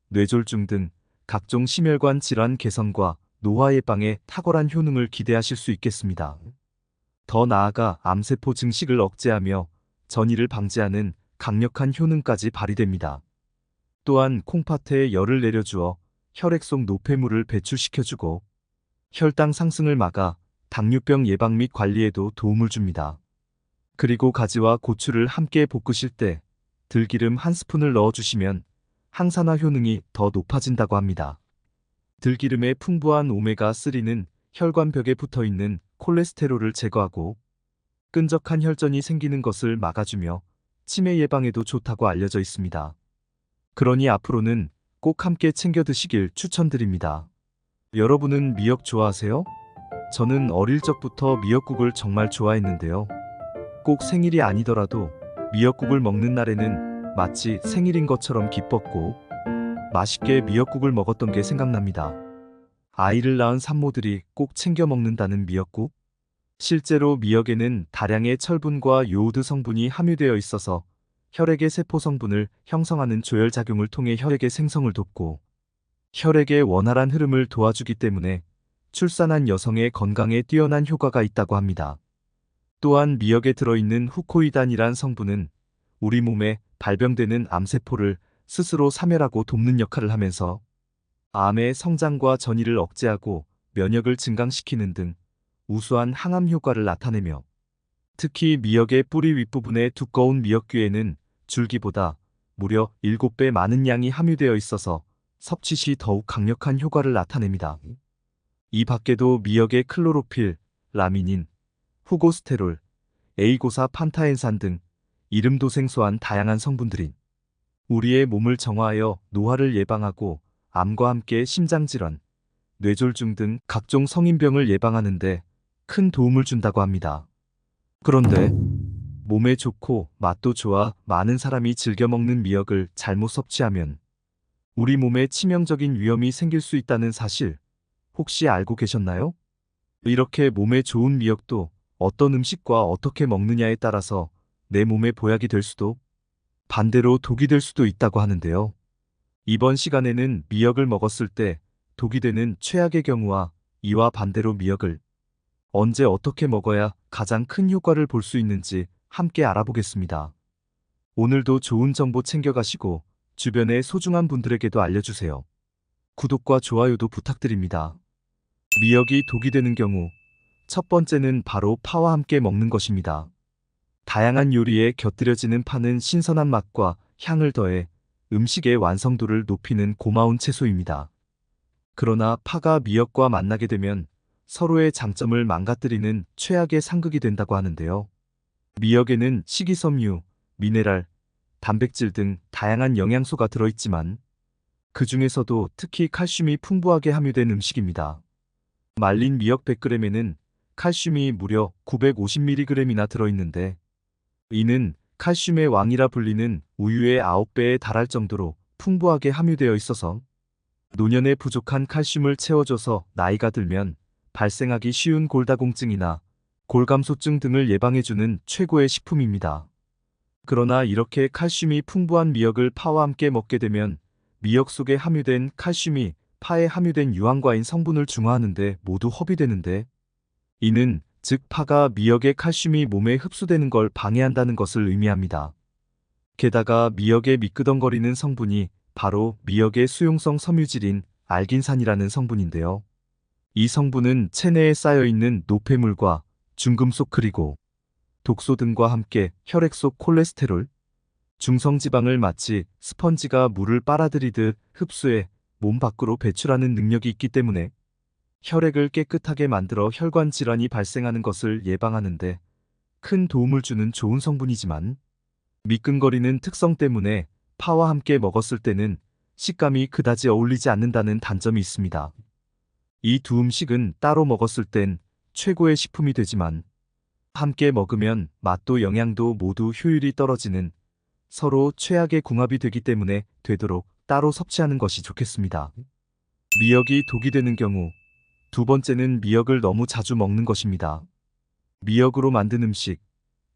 뇌졸중 등 각종 심혈관 질환 개선과 노화 예방에 탁월한 효능을 기대하실 수 있겠습니다. 더 나아가 암세포 증식을 억제하며 전이를 방지하는 강력한 효능까지 발휘됩니다. 또한 콩팥에 열을 내려주어 혈액 속 노폐물을 배출시켜주고 혈당 상승을 막아 당뇨병 예방 및 관리에도 도움을 줍니다. 그리고 가지와 고추를 함께 볶으실 때 들기름 한 스푼을 넣어주시면 항산화 효능이 더 높아진다고 합니다. 들기름의 풍부한 오메가3는 혈관벽에 붙어있는 콜레스테롤을 제거하고 끈적한 혈전이 생기는 것을 막아주며 치매 예방에도 좋다고 알려져 있습니다. 그러니 앞으로는 꼭 함께 챙겨 드시길 추천드립니다. 여러분은 미역 좋아하세요? 저는 어릴 적부터 미역국을 정말 좋아했는데요. 꼭 생일이 아니더라도 미역국을 먹는 날에는 마치 생일인 것처럼 기뻤고 맛있게 미역국을 먹었던 게 생각납니다. 아이를 낳은 산모들이 꼭 챙겨 먹는다는 미역국? 실제로 미역에는 다량의 철분과 요오드 성분이 함유되어 있어서 혈액의 세포 성분을 형성하는 조혈작용을 통해 혈액의 생성을 돕고 혈액의 원활한 흐름을 도와주기 때문에 출산한 여성의 건강에 뛰어난 효과가 있다고 합니다. 또한 미역에 들어있는 후코이단이란 성분은 우리 몸에 발병되는 암세포를 스스로 사멸하고 돕는 역할을 하면서 암의 성장과 전이를 억제하고 면역을 증강시키는 등 우수한 항암 효과를 나타내며 특히 미역의 뿌리 윗부분의 두꺼운 미역귀에는 줄기보다 무려 7배 많은 양이 함유되어 있어서 섭취 시 더욱 강력한 효과를 나타냅니다. 이 밖에도 미역의 클로로필, 라미닌, 후고스테롤, 에이고사 판타엔산 등 이름도 생소한 다양한 성분들인 우리의 몸을 정화하여 노화를 예방하고 암과 함께 심장질환, 뇌졸중 등 각종 성인병을 예방하는 데 큰 도움을 준다고 합니다. 그런데 몸에 좋고 맛도 좋아 많은 사람이 즐겨 먹는 미역을 잘못 섭취하면 우리 몸에 치명적인 위험이 생길 수 있다는 사실 혹시 알고 계셨나요? 이렇게 몸에 좋은 미역도 어떤 음식과 어떻게 먹느냐에 따라서 내 몸에 보약이 될 수도 반대로 독이 될 수도 있다고 하는데요. 이번 시간에는 미역을 먹었을 때 독이 되는 최악의 경우와 이와 반대로 미역을 언제 어떻게 먹어야 가장 큰 효과를 볼 수 있는지 함께 알아보겠습니다. 오늘도 좋은 정보 챙겨가시고 주변의 소중한 분들에게도 알려주세요. 구독과 좋아요도 부탁드립니다. 미역이 독이 되는 경우 첫 번째는 바로 파와 함께 먹는 것입니다. 다양한 요리에 곁들여지는 파는 신선한 맛과 향을 더해 음식의 완성도를 높이는 고마운 채소입니다. 그러나 파가 미역과 만나게 되면 서로의 장점을 망가뜨리는 최악의 상극이 된다고 하는데요. 미역에는 식이섬유, 미네랄, 단백질 등 다양한 영양소가 들어있지만 그 중에서도 특히 칼슘이 풍부하게 함유된 음식입니다. 말린 미역 100g에는 칼슘이 무려 950mg이나 들어있는데 이는 칼슘의 왕이라 불리는 우유의 9배에 달할 정도로 풍부하게 함유되어 있어서 노년에 부족한 칼슘을 채워줘서 나이가 들면 발생하기 쉬운 골다공증이나 골감소증 등을 예방해주는 최고의 식품입니다. 그러나 이렇게 칼슘이 풍부한 미역을 파와 함께 먹게 되면 미역 속에 함유된 칼슘이 파에 함유된 유황과인 성분을 중화하는데 모두 허비되는데 이는 즉 파가 미역의 칼슘이 몸에 흡수되는 걸 방해한다는 것을 의미합니다. 게다가 미역의 미끄덩거리는 성분이 바로 미역의 수용성 섬유질인 알긴산이라는 성분인데요. 이 성분은 체내에 쌓여있는 노폐물과 중금속 그리고 독소 등과 함께 혈액 속 콜레스테롤, 중성지방을 마치 스펀지가 물을 빨아들이듯 흡수해 몸 밖으로 배출하는 능력이 있기 때문에 혈액을 깨끗하게 만들어 혈관 질환이 발생하는 것을 예방하는데 큰 도움을 주는 좋은 성분이지만 미끈거리는 특성 때문에 파와 함께 먹었을 때는 식감이 그다지 어울리지 않는다는 단점이 있습니다. 이 두 음식은 따로 먹었을 땐 최고의 식품이 되지만 함께 먹으면 맛도 영양도 모두 효율이 떨어지는 서로 최악의 궁합이 되기 때문에 되도록 따로 섭취하는 것이 좋겠습니다. 미역이 독이 되는 경우 두 번째는 미역을 너무 자주 먹는 것입니다. 미역으로 만든 음식,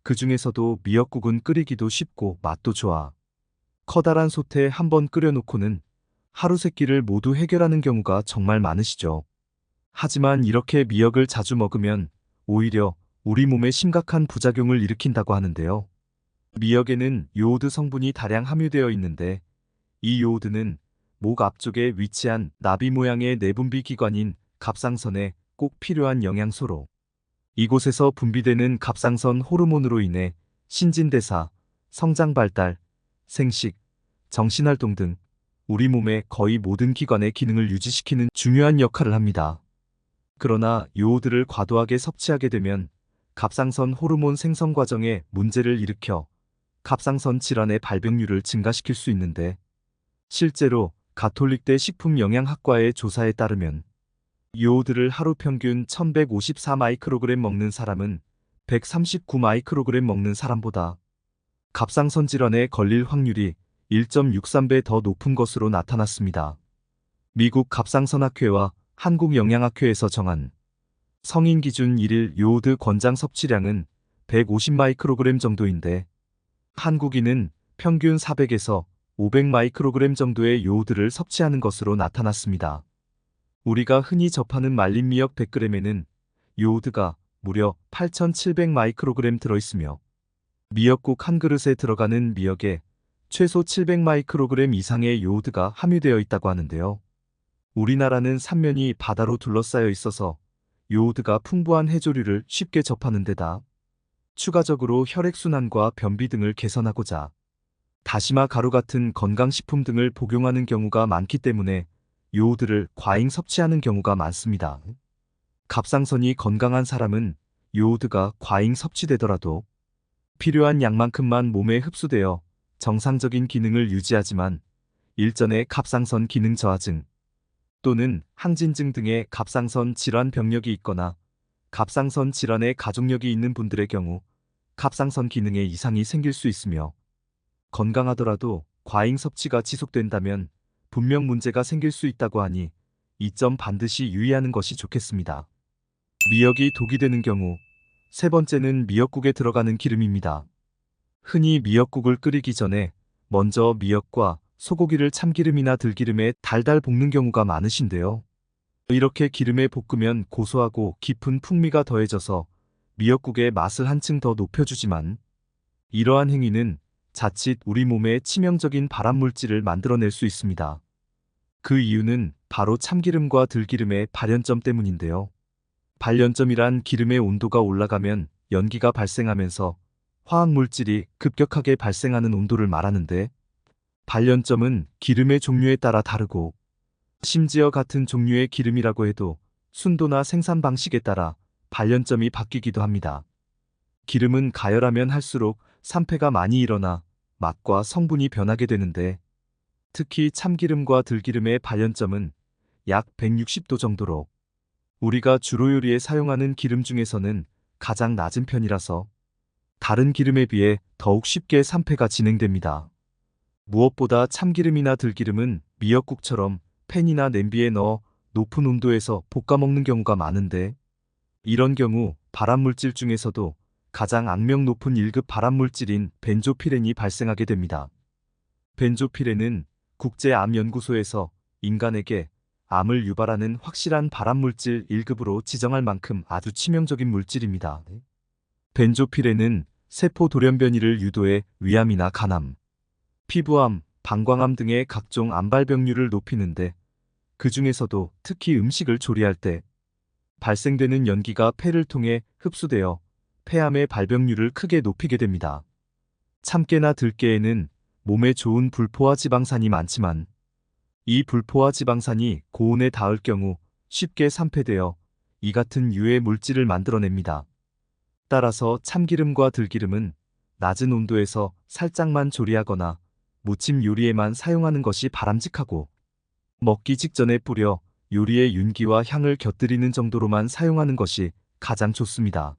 그 중에서도 미역국은 끓이기도 쉽고 맛도 좋아. 커다란 솥에 한번 끓여놓고는 하루 세 끼를 모두 해결하는 경우가 정말 많으시죠. 하지만 이렇게 미역을 자주 먹으면 오히려 우리 몸에 심각한 부작용을 일으킨다고 하는데요. 미역에는 요오드 성분이 다량 함유되어 있는데 이 요오드는 목 앞쪽에 위치한 나비 모양의 내분비 기관인 갑상선에 꼭 필요한 영양소로 이곳에서 분비되는 갑상선 호르몬으로 인해 신진대사, 성장 발달, 생식, 정신활동 등 우리 몸의 거의 모든 기관의 기능을 유지시키는 중요한 역할을 합니다. 그러나 요오드를 과도하게 섭취하게 되면 갑상선 호르몬 생성 과정에 문제를 일으켜 갑상선 질환의 발병률을 증가시킬 수 있는데 실제로 가톨릭대 식품영양학과의 조사에 따르면 요오드를 하루 평균 1154 마이크로그램 먹는 사람은 139 마이크로그램 먹는 사람보다 갑상선 질환에 걸릴 확률이 1.63배 더 높은 것으로 나타났습니다. 미국 갑상선학회와 한국영양학회에서 정한 성인 기준 1일 요오드 권장 섭취량은 150 마이크로그램 정도인데 한국인은 평균 400에서 500 마이크로그램 정도의 요오드를 섭취하는 것으로 나타났습니다. 우리가 흔히 접하는 말린 미역 100g에는 요오드가 무려 8,700 마이크로그램 들어있으며 미역국 한 그릇에 들어가는 미역에 최소 700 마이크로그램 이상의 요오드가 함유되어 있다고 하는데요. 우리나라는 삼면이 바다로 둘러싸여 있어서 요오드가 풍부한 해조류를 쉽게 접하는 데다 추가적으로 혈액순환과 변비 등을 개선하고자 다시마 가루 같은 건강식품 등을 복용하는 경우가 많기 때문에 요오드를 과잉 섭취하는 경우가 많습니다. 갑상선이 건강한 사람은 요오드가 과잉 섭취되더라도 필요한 양만큼만 몸에 흡수되어 정상적인 기능을 유지하지만 일전의 갑상선 기능 저하증 또는 항진증 등의 갑상선 질환 병력이 있거나 갑상선 질환의 가족력이 있는 분들의 경우 갑상선 기능에 이상이 생길 수 있으며 건강하더라도 과잉 섭취가 지속된다면 분명 문제가 생길 수 있다고 하니 이 점 반드시 유의하는 것이 좋겠습니다. 미역이 독이 되는 경우 세 번째는 미역국에 들어가는 기름입니다. 흔히 미역국을 끓이기 전에 먼저 미역과 소고기를 참기름이나 들기름에 달달 볶는 경우가 많으신데요. 이렇게 기름에 볶으면 고소하고 깊은 풍미가 더해져서 미역국의 맛을 한층 더 높여주지만 이러한 행위는 자칫 우리 몸에 치명적인 발암물질을 만들어낼 수 있습니다. 그 이유는 바로 참기름과 들기름의 발연점 때문인데요. 발연점이란 기름의 온도가 올라가면 연기가 발생하면서 화학물질이 급격하게 발생하는 온도를 말하는데 발연점은 기름의 종류에 따라 다르고 심지어 같은 종류의 기름이라고 해도 순도나 생산 방식에 따라 발연점이 바뀌기도 합니다. 기름은 가열하면 할수록 산패가 많이 일어나 맛과 성분이 변하게 되는데, 특히 참기름과 들기름의 발연점은 약 160도 정도로 우리가 주로 요리에 사용하는 기름 중에서는 가장 낮은 편이라서 다른 기름에 비해 더욱 쉽게 산패가 진행됩니다. 무엇보다 참기름이나 들기름은 미역국처럼 팬이나 냄비에 넣어 높은 온도에서 볶아 먹는 경우가 많은데, 이런 경우 발암물질 중에서도 가장 악명 높은 1급 발암물질인 벤조피렌이 발생하게 됩니다. 벤조피렌은 국제암연구소에서 인간에게 암을 유발하는 확실한 발암물질 1급으로 지정할 만큼 아주 치명적인 물질입니다. 벤조피렌은 세포 돌연변이를 유도해 위암이나 간암, 피부암, 방광암 등의 각종 암발병률을 높이는데, 그 중에서도 특히 음식을 조리할 때 발생되는 연기가 폐를 통해 흡수되어 폐암의 발병률을 크게 높이게 됩니다. 참깨나 들깨에는 몸에 좋은 불포화 지방산이 많지만, 이 불포화 지방산이 고온에 닿을 경우 쉽게 산패되어 이 같은 유해 물질을 만들어냅니다. 따라서 참기름과 들기름은 낮은 온도에서 살짝만 조리하거나 무침 요리에만 사용하는 것이 바람직하고, 먹기 직전에 뿌려 요리의 윤기와 향을 곁들이는 정도로만 사용하는 것이 가장 좋습니다.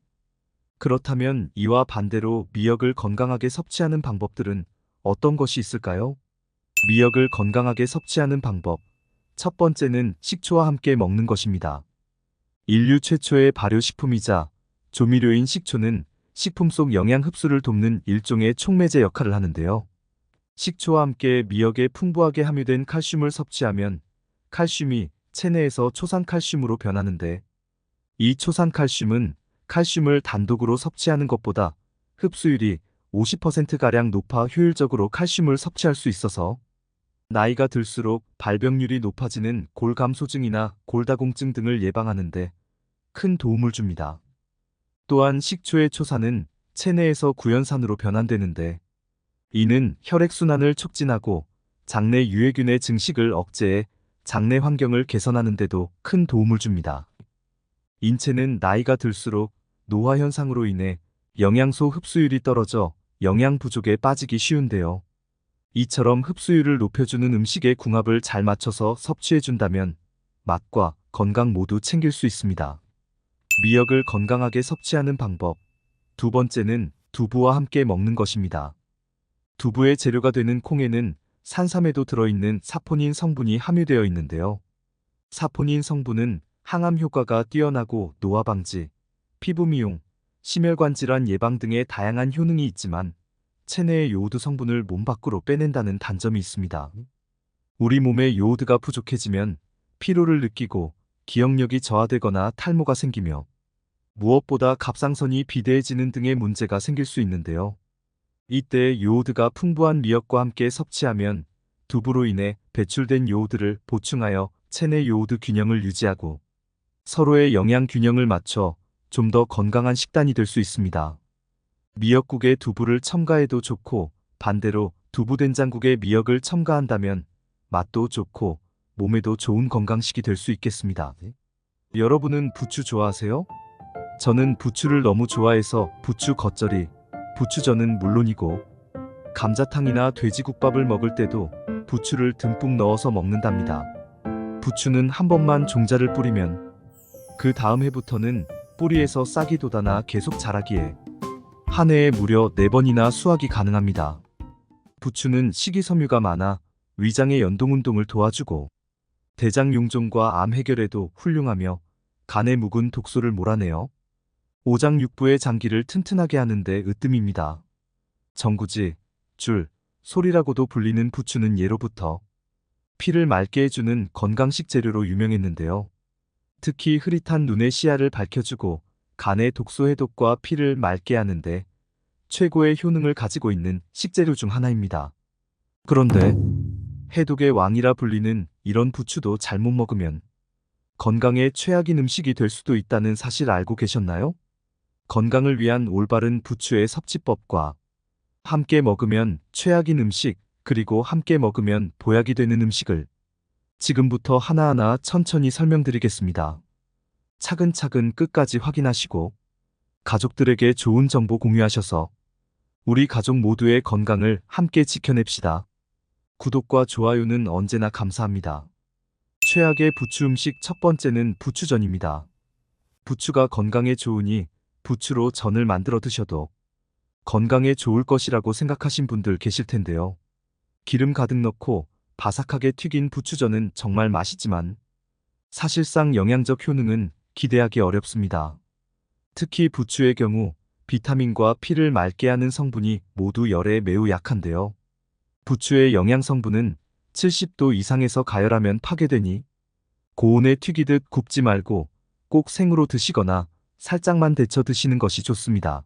그렇다면 이와 반대로 미역을 건강하게 섭취하는 방법들은 어떤 것이 있을까요? 미역을 건강하게 섭취하는 방법. 첫 번째는 식초와 함께 먹는 것입니다. 인류 최초의 발효식품이자 조미료인 식초는 식품 속 영양 흡수를 돕는 일종의 촉매제 역할을 하는데요. 식초와 함께 미역에 풍부하게 함유된 칼슘을 섭취하면 칼슘이 체내에서 초산칼슘으로 변하는데, 이 초산칼슘은 칼슘을 단독으로 섭취하는 것보다 흡수율이 50%가량 높아 효율적으로 칼슘을 섭취할 수 있어서 나이가 들수록 발병률이 높아지는 골감소증이나 골다공증 등을 예방하는데 큰 도움을 줍니다. 또한 식초의 초산은 체내에서 구연산으로 변환되는데, 이는 혈액순환을 촉진하고 장내 유해균의 증식을 억제해 장내 환경을 개선하는 데도 큰 도움을 줍니다. 인체는 나이가 들수록 노화 현상으로 인해 영양소 흡수율이 떨어져 영양 부족에 빠지기 쉬운데요. 이처럼 흡수율을 높여주는 음식의 궁합을 잘 맞춰서 섭취해준다면 맛과 건강 모두 챙길 수 있습니다. 미역을 건강하게 섭취하는 방법. 두 번째는 두부와 함께 먹는 것입니다. 두부의 재료가 되는 콩에는 산삼에도 들어있는 사포닌 성분이 함유되어 있는데요. 사포닌 성분은 항암 효과가 뛰어나고 노화 방지, 피부 미용, 심혈관 질환 예방 등의 다양한 효능이 있지만, 체내의 요오드 성분을 몸 밖으로 빼낸다는 단점이 있습니다. 우리 몸에 요오드가 부족해지면 피로를 느끼고 기억력이 저하되거나 탈모가 생기며 무엇보다 갑상선이 비대해지는 등의 문제가 생길 수 있는데요. 이때 요오드가 풍부한 미역과 함께 섭취하면 두부로 인해 배출된 요오드를 보충하여 체내 요오드 균형을 유지하고 서로의 영양 균형을 맞춰 좀 더 건강한 식단이 될 수 있습니다. 미역국에 두부를 첨가해도 좋고, 반대로 두부된장국에 미역을 첨가한다면 맛도 좋고 몸에도 좋은 건강식이 될 수 있겠습니다. 여러분은 부추 좋아하세요? 저는 부추를 너무 좋아해서 부추 겉절이, 부추전은 물론이고 감자탕이나 돼지국밥을 먹을 때도 부추를 듬뿍 넣어서 먹는답니다. 부추는 한 번만 종자를 뿌리면 그 다음 해부터는 뿌리에서 싹이 돋아나 계속 자라기에 한 해에 무려 4번이나 수확이 가능합니다. 부추는 식이섬유가 많아 위장의 연동운동을 도와주고 대장 용종과 암 해결에도 훌륭하며 간에 묵은 독소를 몰아내어 오장육부의 장기를 튼튼하게 하는데 으뜸입니다. 전구지, 줄, 솔이라고도 불리는 부추는 예로부터 피를 맑게 해주는 건강식 재료로 유명했는데요. 특히 흐릿한 눈의 시야를 밝혀주고 간의 독소 해독과 피를 맑게 하는데 최고의 효능을 가지고 있는 식재료 중 하나입니다. 그런데 해독의 왕이라 불리는 이런 부추도 잘못 먹으면 건강에 최악인 음식이 될 수도 있다는 사실 알고 계셨나요? 건강을 위한 올바른 부추의 섭취법과 함께 먹으면 최악인 음식, 그리고 함께 먹으면 보약이 되는 음식을 지금부터 하나하나 천천히 설명드리겠습니다. 차근차근 끝까지 확인하시고 가족들에게 좋은 정보 공유하셔서 우리 가족 모두의 건강을 함께 지켜냅시다. 구독과 좋아요는 언제나 감사합니다. 최악의 부추 음식 첫 번째는 부추전입니다. 부추가 건강에 좋으니 부추로 전을 만들어 드셔도 건강에 좋을 것이라고 생각하신 분들 계실 텐데요. 기름 가득 넣고 바삭하게 튀긴 부추전은 정말 맛있지만 사실상 영양적 효능은 기대하기 어렵습니다. 특히 부추의 경우 비타민과 피를 맑게 하는 성분이 모두 열에 매우 약한데요. 부추의 영양 성분은 70도 이상에서 가열하면 파괴되니 고온에 튀기듯 굽지 말고 꼭 생으로 드시거나 살짝만 데쳐 드시는 것이 좋습니다.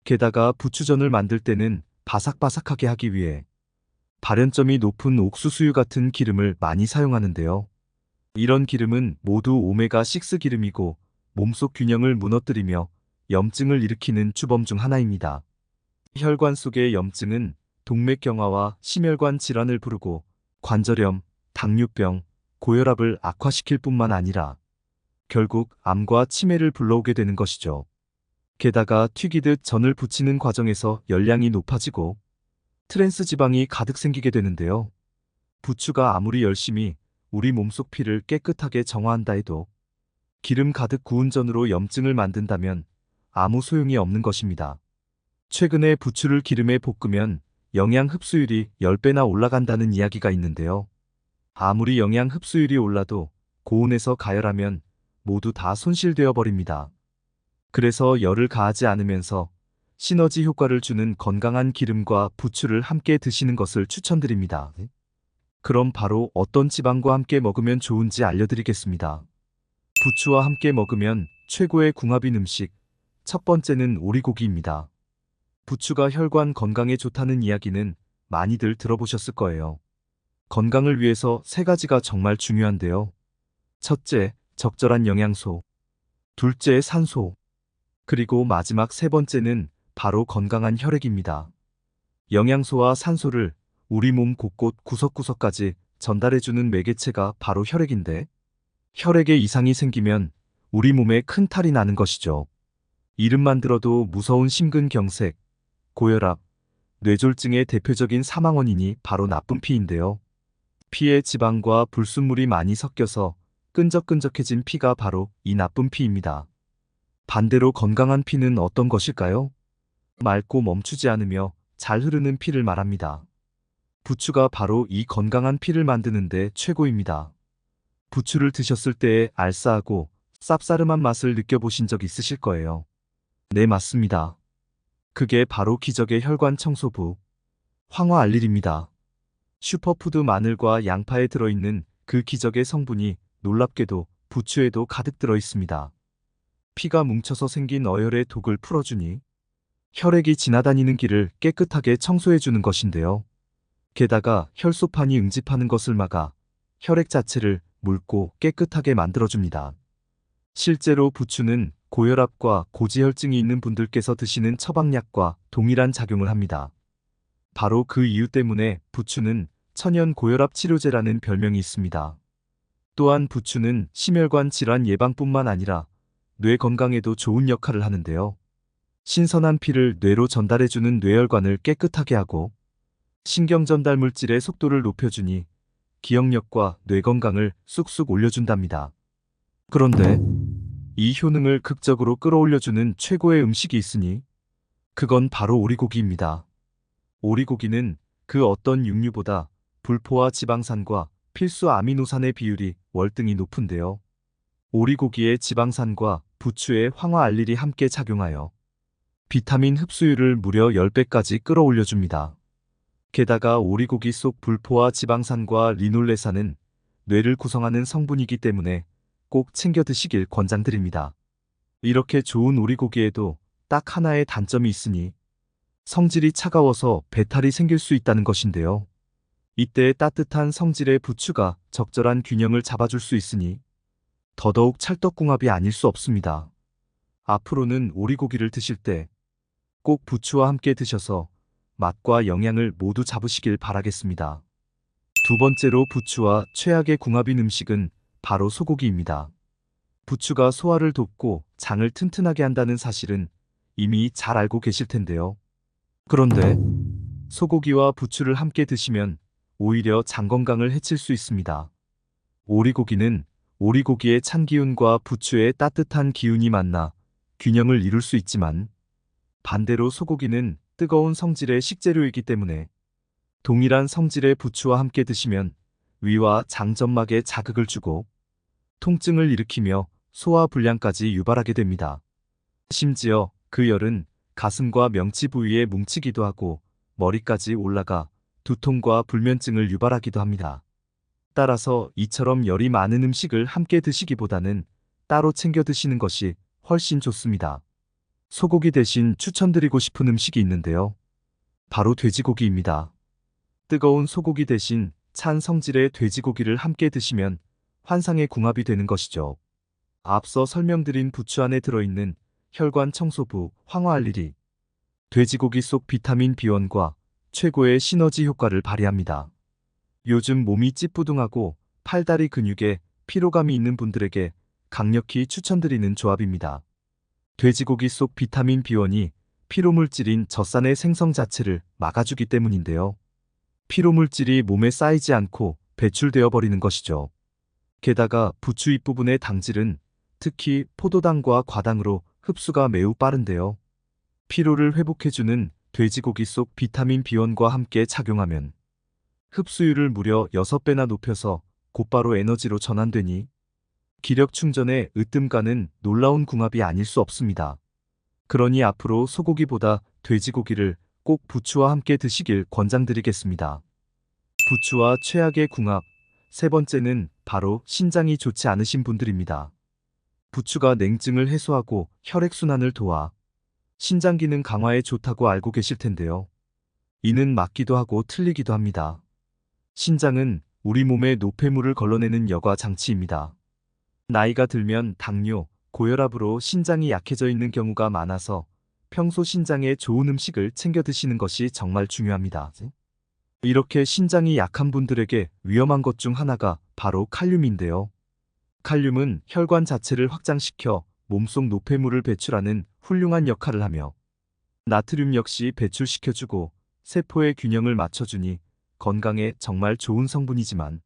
게다가 부추전을 만들 때는 바삭바삭하게 하기 위해 발연점이 높은 옥수수유 같은 기름을 많이 사용하는데요. 이런 기름은 모두 오메가6 기름이고 몸속 균형을 무너뜨리며 염증을 일으키는 주범 중 하나입니다. 혈관 속의 염증은 동맥경화와 심혈관 질환을 부르고 관절염, 당뇨병, 고혈압을 악화시킬 뿐만 아니라 결국 암과 치매를 불러오게 되는 것이죠. 게다가 튀기듯 전을 부치는 과정에서 열량이 높아지고 트랜스 지방이 가득 생기게 되는데요. 부추가 아무리 열심히 우리 몸속 피를 깨끗하게 정화한다 해도 기름 가득 구운 전으로 염증을 만든다면 아무 소용이 없는 것입니다. 최근에 부추를 기름에 볶으면 영양 흡수율이 10배나 올라간다는 이야기가 있는데요. 아무리 영양 흡수율이 올라도 고온에서 가열하면 모두 다 손실되어 버립니다. 그래서 열을 가하지 않으면서 시너지 효과를 주는 건강한 기름과 부추를 함께 드시는 것을 추천드립니다. 그럼 바로 어떤 지방과 함께 먹으면 좋은지 알려드리겠습니다. 부추와 함께 먹으면 최고의 궁합인 음식, 첫 번째는 오리고기입니다. 부추가 혈관 건강에 좋다는 이야기는 많이들 들어보셨을 거예요. 건강을 위해서 세 가지가 정말 중요한데요. 첫째, 적절한 영양소. 둘째, 산소. 그리고 마지막 세 번째는 바로 건강한 혈액입니다. 영양소와 산소를 우리 몸 곳곳 구석구석까지 전달해주는 매개체가 바로 혈액인데, 혈액에 이상이 생기면 우리 몸에 큰 탈이 나는 것이죠. 이름만 들어도 무서운 심근경색, 고혈압, 뇌졸중의 대표적인 사망 원인이 바로 나쁜 피인데요. 피에 지방과 불순물이 많이 섞여서 끈적끈적해진 피가 바로 이 나쁜 피입니다. 반대로 건강한 피는 어떤 것일까요? 맑고 멈추지 않으며 잘 흐르는 피를 말합니다. 부추가 바로 이 건강한 피를 만드는데 최고입니다. 부추를 드셨을 때의 알싸하고 쌉싸름한 맛을 느껴보신 적 있으실 거예요. 네, 맞습니다. 그게 바로 기적의 혈관 청소부, 황화알릴입니다. 슈퍼푸드 마늘과 양파에 들어있는 그 기적의 성분이 놀랍게도 부추에도 가득 들어 있습니다. 피가 뭉쳐서 생긴 어혈의 독을 풀어주니 혈액이 지나다니는 길을 깨끗하게 청소해주는 것인데요. 게다가 혈소판이 응집하는 것을 막아 혈액 자체를 묽고 깨끗하게 만들어줍니다. 실제로 부추는 고혈압과 고지혈증이 있는 분들께서 드시는 처방약과 동일한 작용을 합니다. 바로 그 이유 때문에 부추는 천연 고혈압 치료제라는 별명이 있습니다. 또한 부추는 심혈관 질환 예방뿐만 아니라 뇌 건강에도 좋은 역할을 하는데요. 신선한 피를 뇌로 전달해주는 뇌혈관을 깨끗하게 하고 신경 전달 물질의 속도를 높여주니 기억력과 뇌 건강을 쑥쑥 올려준답니다. 그런데 이 효능을 극적으로 끌어올려주는 최고의 음식이 있으니 그건 바로 오리고기입니다. 오리고기는 그 어떤 육류보다 불포화 지방산과 필수 아미노산의 비율이 월등히 높은데요. 오리고기의 지방산과 부추의 황화알릴이 함께 작용하여 비타민 흡수율을 무려 10배까지 끌어올려줍니다. 게다가 오리고기 속 불포화 지방산과 리놀레산은 뇌를 구성하는 성분이기 때문에 꼭 챙겨 드시길 권장드립니다. 이렇게 좋은 오리고기에도 딱 하나의 단점이 있으니 성질이 차가워서 배탈이 생길 수 있다는 것인데요. 이때 따뜻한 성질의 부추가 적절한 균형을 잡아줄 수 있으니 더더욱 찰떡궁합이 아닐 수 없습니다. 앞으로는 오리고기를 드실 때 꼭 부추와 함께 드셔서 맛과 영양을 모두 잡으시길 바라겠습니다. 두 번째로 부추와 최악의 궁합인 음식은 바로 소고기입니다. 부추가 소화를 돕고 장을 튼튼하게 한다는 사실은 이미 잘 알고 계실 텐데요. 그런데 소고기와 부추를 함께 드시면 오히려 장 건강을 해칠 수 있습니다. 오리고기는 오리고기의 찬 기운과 부추의 따뜻한 기운이 만나 균형을 이룰 수 있지만, 반대로 소고기는 뜨거운 성질의 식재료이기 때문에 동일한 성질의 부추와 함께 드시면 위와 장점막에 자극을 주고 통증을 일으키며 소화불량까지 유발하게 됩니다. 심지어 그 열은 가슴과 명치 부위에 뭉치기도 하고 머리까지 올라가 두통과 불면증을 유발하기도 합니다. 따라서 이처럼 열이 많은 음식을 함께 드시기보다는 따로 챙겨 드시는 것이 훨씬 좋습니다. 소고기 대신 추천드리고 싶은 음식이 있는데요. 바로 돼지고기입니다. 뜨거운 소고기 대신 찬 성질의 돼지고기를 함께 드시면 환상의 궁합이 되는 것이죠. 앞서 설명드린 부추 안에 들어있는 혈관 청소부 황화알릴이 돼지고기 속 비타민 B1과 최고의 시너지 효과를 발휘합니다. 요즘 몸이 찌뿌둥하고 팔다리 근육에 피로감이 있는 분들에게 강력히 추천드리는 조합입니다. 돼지고기 속 비타민 B1이 피로물질인 젖산의 생성 자체를 막아주기 때문인데요. 피로물질이 몸에 쌓이지 않고 배출되어 버리는 것이죠. 게다가 부추 잎부분의 당질은 특히 포도당과 과당으로 흡수가 매우 빠른데요. 피로를 회복해주는 돼지고기 속 비타민 B1과 함께 착용하면 흡수율을 무려 6배나 높여서 곧바로 에너지로 전환되니 기력 충전에 으뜸가는 놀라운 궁합이 아닐 수 없습니다. 그러니 앞으로 소고기보다 돼지고기를 꼭 부추와 함께 드시길 권장드리겠습니다. 부추와 최악의 궁합, 세 번째는 바로 신장이 좋지 않으신 분들입니다. 부추가 냉증을 해소하고 혈액순환을 도와 신장 기능 강화에 좋다고 알고 계실 텐데요. 이는 맞기도 하고 틀리기도 합니다. 신장은 우리 몸에 노폐물을 걸러내는 여과 장치입니다. 나이가 들면 당뇨, 고혈압으로 신장이 약해져 있는 경우가 많아서 평소 신장에 좋은 음식을 챙겨 드시는 것이 정말 중요합니다. 이렇게 신장이 약한 분들에게 위험한 것 중 하나가 바로 칼륨인데요. 칼륨은 혈관 자체를 확장시켜 몸속 노폐물을 배출하는 훌륭한 역할을 하며 나트륨 역시 배출시켜주고 세포의 균형을 맞춰주니 건강에 정말 좋은 성분이지만,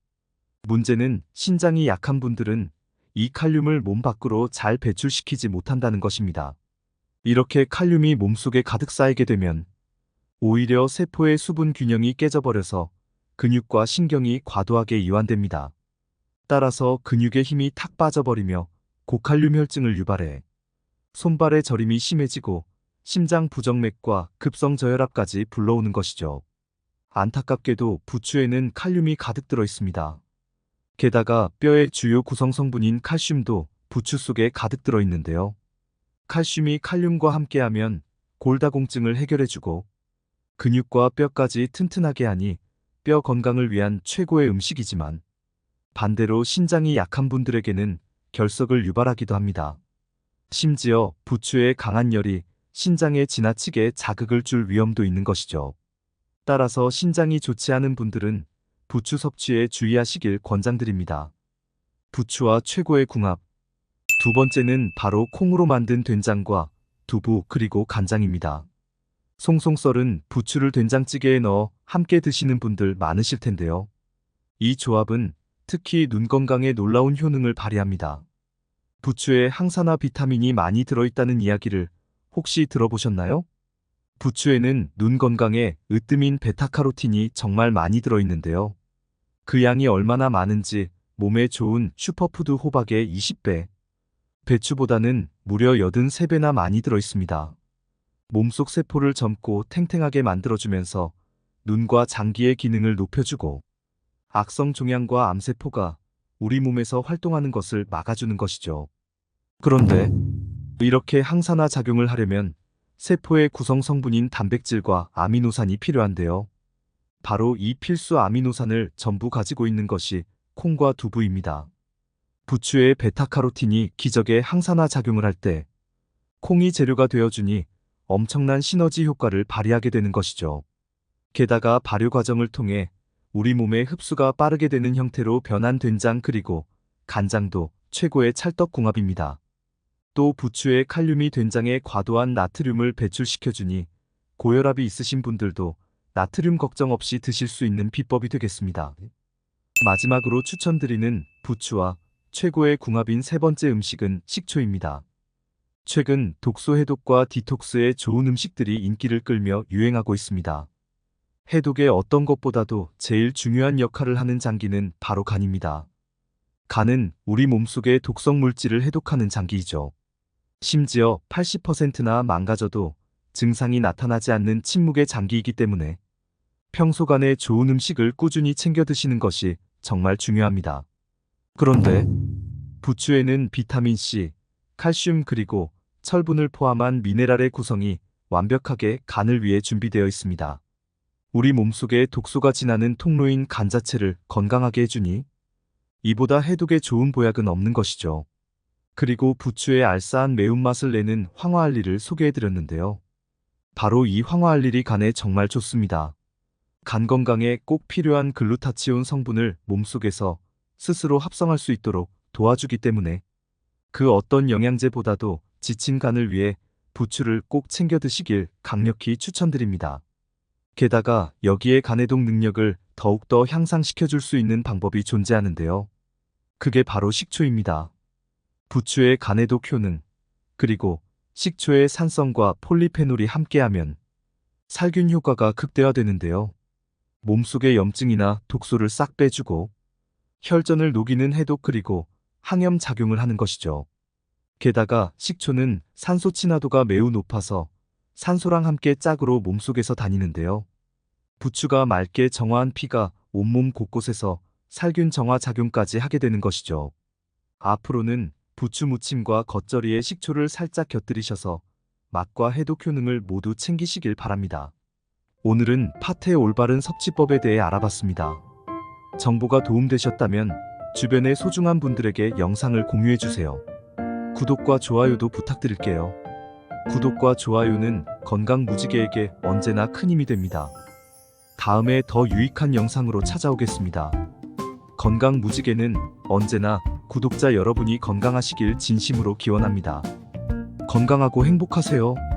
문제는 신장이 약한 분들은 이 칼륨을 몸 밖으로 잘 배출시키지 못한다는 것입니다. 이렇게 칼륨이 몸속에 가득 쌓이게 되면 오히려 세포의 수분 균형이 깨져버려서 근육과 신경이 과도하게 이완됩니다. 따라서 근육의 힘이 탁 빠져버리며 고칼륨 혈증을 유발해 손발의 저림이 심해지고 심장 부정맥과 급성 저혈압까지 불러오는 것이죠. 안타깝게도 부추에는 칼륨이 가득 들어 있습니다. 게다가 뼈의 주요 구성 성분인 칼슘도 부추 속에 가득 들어 있는데요. 칼슘이 칼륨과 함께하면 골다공증을 해결해주고 근육과 뼈까지 튼튼하게 하니 뼈 건강을 위한 최고의 음식이지만, 반대로 신장이 약한 분들에게는 결석을 유발하기도 합니다. 심지어 부추의 강한 열이 신장에 지나치게 자극을 줄 위험도 있는 것이죠. 따라서 신장이 좋지 않은 분들은 부추 섭취에 주의하시길 권장드립니다. 부추와 최고의 궁합. 두 번째는 바로 콩으로 만든 된장과 두부 그리고 간장입니다. 송송 썰은 부추를 된장찌개에 넣어 함께 드시는 분들 많으실 텐데요. 이 조합은 특히 눈 건강에 놀라운 효능을 발휘합니다. 부추에 항산화 비타민이 많이 들어있다는 이야기를 혹시 들어보셨나요? 부추에는 눈 건강에 으뜸인 베타카로틴이 정말 많이 들어있는데요. 그 양이 얼마나 많은지 몸에 좋은 슈퍼푸드 호박의 20배, 배추보다는 무려 83배나 많이 들어있습니다. 몸속 세포를 젊고 탱탱하게 만들어주면서 눈과 장기의 기능을 높여주고 악성 종양과 암세포가 우리 몸에서 활동하는 것을 막아주는 것이죠. 그런데 이렇게 항산화 작용을 하려면 세포의 구성 성분인 단백질과 아미노산이 필요한데요. 바로 이 필수 아미노산을 전부 가지고 있는 것이 콩과 두부입니다. 부추의 베타카로틴이 기적의 항산화 작용을 할 때 콩이 재료가 되어주니 엄청난 시너지 효과를 발휘하게 되는 것이죠. 게다가 발효 과정을 통해 우리 몸의 흡수가 빠르게 되는 형태로 변한 된장 그리고 간장도 최고의 찰떡궁합입니다. 또 부추에 칼륨이 된장에 과도한 나트륨을 배출시켜주니 고혈압이 있으신 분들도 나트륨 걱정 없이 드실 수 있는 비법이 되겠습니다. 마지막으로 추천드리는 부추와 최고의 궁합인 세 번째 음식은 식초입니다. 최근 독소 해독과 디톡스에 좋은 음식들이 인기를 끌며 유행하고 있습니다. 해독의 어떤 것보다도 제일 중요한 역할을 하는 장기는 바로 간입니다. 간은 우리 몸속의 독성 물질을 해독하는 장기이죠. 심지어 80%나 망가져도 증상이 나타나지 않는 침묵의 장기이기 때문에 평소 간에 좋은 음식을 꾸준히 챙겨 드시는 것이 정말 중요합니다. 그런데 부추에는 비타민C, 칼슘 그리고 철분을 포함한 미네랄의 구성이 완벽하게 간을 위해 준비되어 있습니다. 우리 몸속에 독소가 지나는 통로인 간 자체를 건강하게 해주니 이보다 해독에 좋은 보약은 없는 것이죠. 그리고 부추의 알싸한 매운맛을 내는 황화알리를 소개해드렸는데요. 바로 이 황화알리이 간에 정말 좋습니다. 간 건강에 꼭 필요한 글루타치온 성분을 몸속에서 스스로 합성할 수 있도록 도와주기 때문에 그 어떤 영양제보다도 지친 간을 위해 부추를 꼭 챙겨 드시길 강력히 추천드립니다. 게다가 여기에 간해독 능력을 더욱더 향상시켜줄 수 있는 방법이 존재하는데요. 그게 바로 식초입니다. 부추의 간해독 효능, 그리고 식초의 산성과 폴리페놀이 함께하면 살균 효과가 극대화되는데요. 몸속의 염증이나 독소를 싹 빼주고 혈전을 녹이는 해독 그리고 항염 작용을 하는 것이죠. 게다가 식초는 산소 친화도가 매우 높아서 산소랑 함께 짝으로 몸속에서 다니는데요. 부추가 맑게 정화한 피가 온몸 곳곳에서 살균 정화 작용까지 하게 되는 것이죠. 앞으로는 부추 무침과 겉절이에 식초를 살짝 곁들이셔서 맛과 해독 효능을 모두 챙기시길 바랍니다. 오늘은 팥의 올바른 섭취법에 대해 알아봤습니다. 정보가 도움되셨다면 주변의 소중한 분들에게 영상을 공유해주세요. 구독과 좋아요도 부탁드릴게요. 구독과 좋아요는 건강 무지개에게 언제나 큰 힘이 됩니다. 다음에 더 유익한 영상으로 찾아오겠습니다. 건강 무지개는 언제나 구독자 여러분이 건강하시길 진심으로 기원합니다. 건강하고 행복하세요.